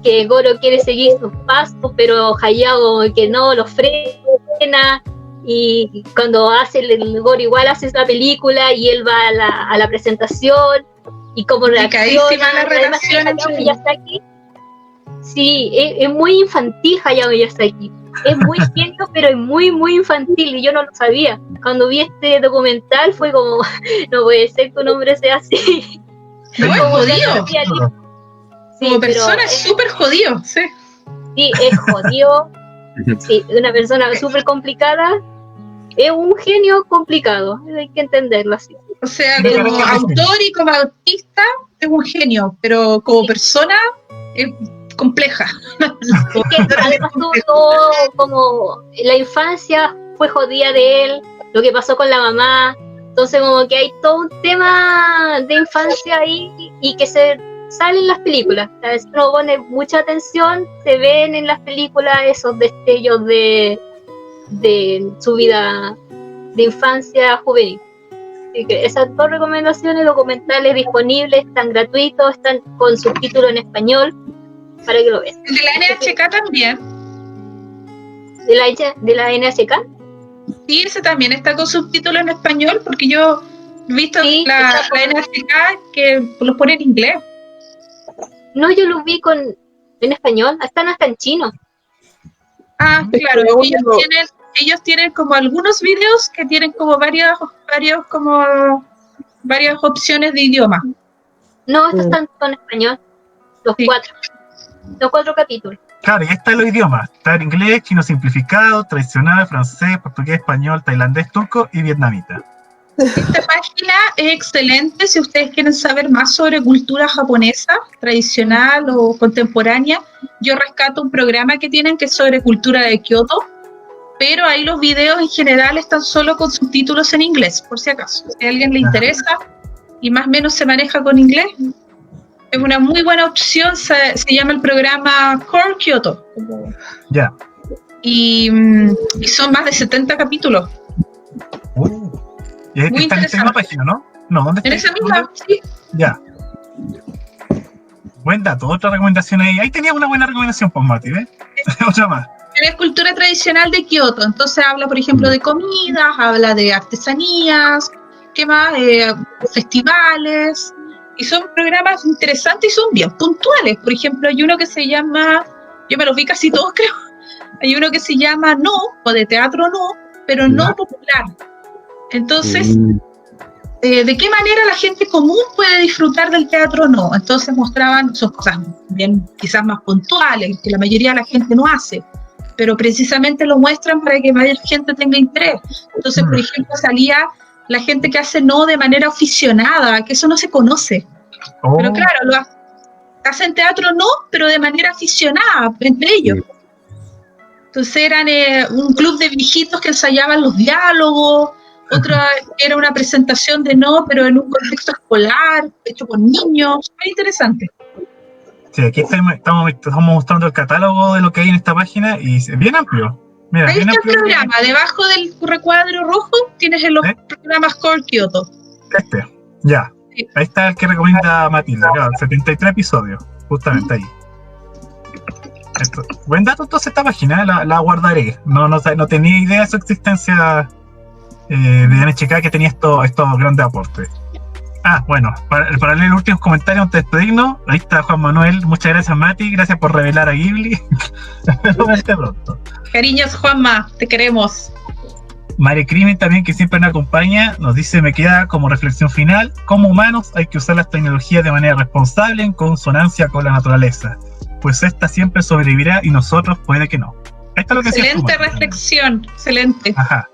que Goro quiere seguir sus pasos, pero Hayao que no, lo frena, y cuando hace el Goro igual hace la película y él va a la presentación y como reacciona la relación entre Miyazaki. Sí, es muy infantil Hayao Miyazaki. Es muy genio, pero es muy, muy infantil y yo no lo sabía. Cuando vi este documental fue como, no puede ser que un hombre sea así. No, es jodido. Sí, como persona es súper jodido, sí. Sí, es jodido. Sí, una persona súper complicada. Es un genio complicado, hay que entenderlo así. O sea, como autor y como artista es un genio, pero como persona es compleja. Es que además tuvo como la infancia fue jodida de él, lo que pasó con la mamá, entonces como que hay todo un tema de infancia ahí y que se sale en las películas. O sea, si uno pone mucha atención, se ven en las películas esos destellos de su vida de infancia juvenil. Así que esas 2 recomendaciones documentales disponibles, están gratuitos, están con subtítulos en español para que lo vean. ¿El de la NHK también? ¿De la NHK? Sí, ese también está con subtítulos en español, porque yo he visto la NHK que los pone en inglés. No, yo los vi en español, están hasta en chino. Ah, claro, ellos tienen como algunos videos que tienen como varias opciones de idioma. No, estos están en español, los 4 capítulos. Claro, y ahí están los idiomas. Está en inglés, chino simplificado, tradicional, francés, portugués, español, tailandés, turco y vietnamita. Esta página es excelente si ustedes quieren saber más sobre cultura japonesa, tradicional o contemporánea. Yo rescato un programa que tienen que es sobre cultura de Kioto, pero ahí los videos en general están solo con subtítulos en inglés, por si acaso. Si a alguien le interesa y más o menos se maneja con inglés, es una muy buena opción. Se llama el programa Core Kyoto. Ya. Y son más de 70 capítulos. Y está en esa misma página, ¿no? No, ¿dónde está? En esa misma, sí. Ya. Buen dato, otra recomendación ahí. Ahí tenías una buena recomendación, pues, Mati, ¿ves? Otra más. Es cultura tradicional de Kioto, entonces habla, por ejemplo, de comidas, habla de artesanías, ¿qué más? Festivales, y son programas interesantes y son bien puntuales. Por ejemplo, hay uno que se llama, yo me los vi casi todos, creo, hay uno que se llama No, o de teatro No, pero no popular. Entonces, ¿de qué manera la gente común puede disfrutar del teatro No? Entonces mostraban, son cosas bien quizás más puntuales, que la mayoría de la gente no hace, pero precisamente lo muestran para que más gente tenga interés. Entonces, por ejemplo, salía la gente que hace No de manera aficionada, que eso no se conoce. Pero claro, lo hacen teatro No, pero de manera aficionada, entre ellos. Entonces eran un club de viejitos que ensayaban los diálogos, otra era una presentación de No, pero en un contexto escolar, hecho por niños. Muy interesante. Sí, aquí estamos mostrando el catálogo de lo que hay en esta página y es bien amplio. Mira, ahí bien está amplio. El programa, debajo del recuadro rojo tienes los programas Core Kyoto. Ya. Sí. Ahí está el que recomienda Matilda, claro, 73 episodios, justamente ahí. Esto, buen dato entonces esta página, la guardaré. No tenía idea de su existencia de NHK que tenía estos grandes aportes. Bueno, para leer los últimos comentarios antes de despedirnos, ahí está Juan Manuel. Muchas gracias, Mati, gracias por revelar a Ghibli. Nos vemos pronto. Cariños, Juanma, te queremos. Mare Crimen también, que siempre nos acompaña, nos dice: me queda como reflexión final, como humanos hay que usar las tecnologías de manera responsable en consonancia con la naturaleza, pues esta siempre sobrevivirá y nosotros puede que no. Esto es lo que excelente reflexión, excelente. Ajá.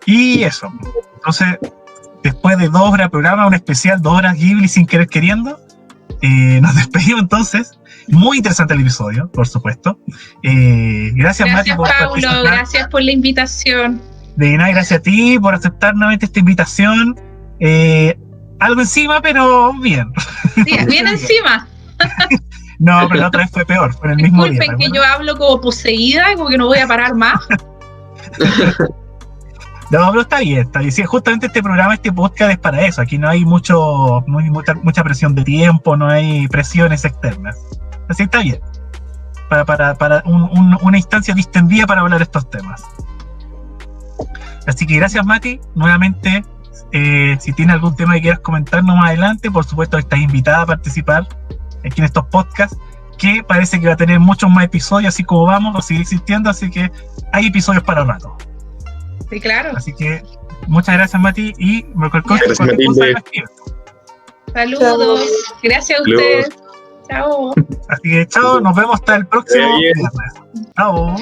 Y eso, entonces, después de 2 horas de programa, un especial 2 horas Ghibli sin querer queriendo, nos despedimos entonces. Muy interesante el episodio, por supuesto. Gracias Mati por Paulo, gracias por la invitación. De nada, gracias a ti por aceptar nuevamente esta invitación. Algo encima, pero bien. Sí, bien encima. No, pero la otra vez fue peor, fue en el mismo día. Disculpen que yo hablo como poseída, como que no voy a parar más. No, pero está bien. Sí, justamente este programa, este podcast es para eso. Aquí no hay mucha presión de tiempo, no hay presiones externas. Así está bien. Para una instancia distendida para hablar estos temas. Así que gracias, Mati. Nuevamente, si tienes algún tema que quieras comentarnos más adelante, por supuesto estás invitada a participar aquí en estos podcasts, que parece que va a tener muchos más episodios, así como vamos a seguir existiendo, así que hay episodios para rato. Sí, claro. Así que muchas gracias, Mati, y me gracias, Matilde. Saludos. Gracias a ustedes. Chao. Así que chao, nos vemos hasta el próximo viernes. Chao.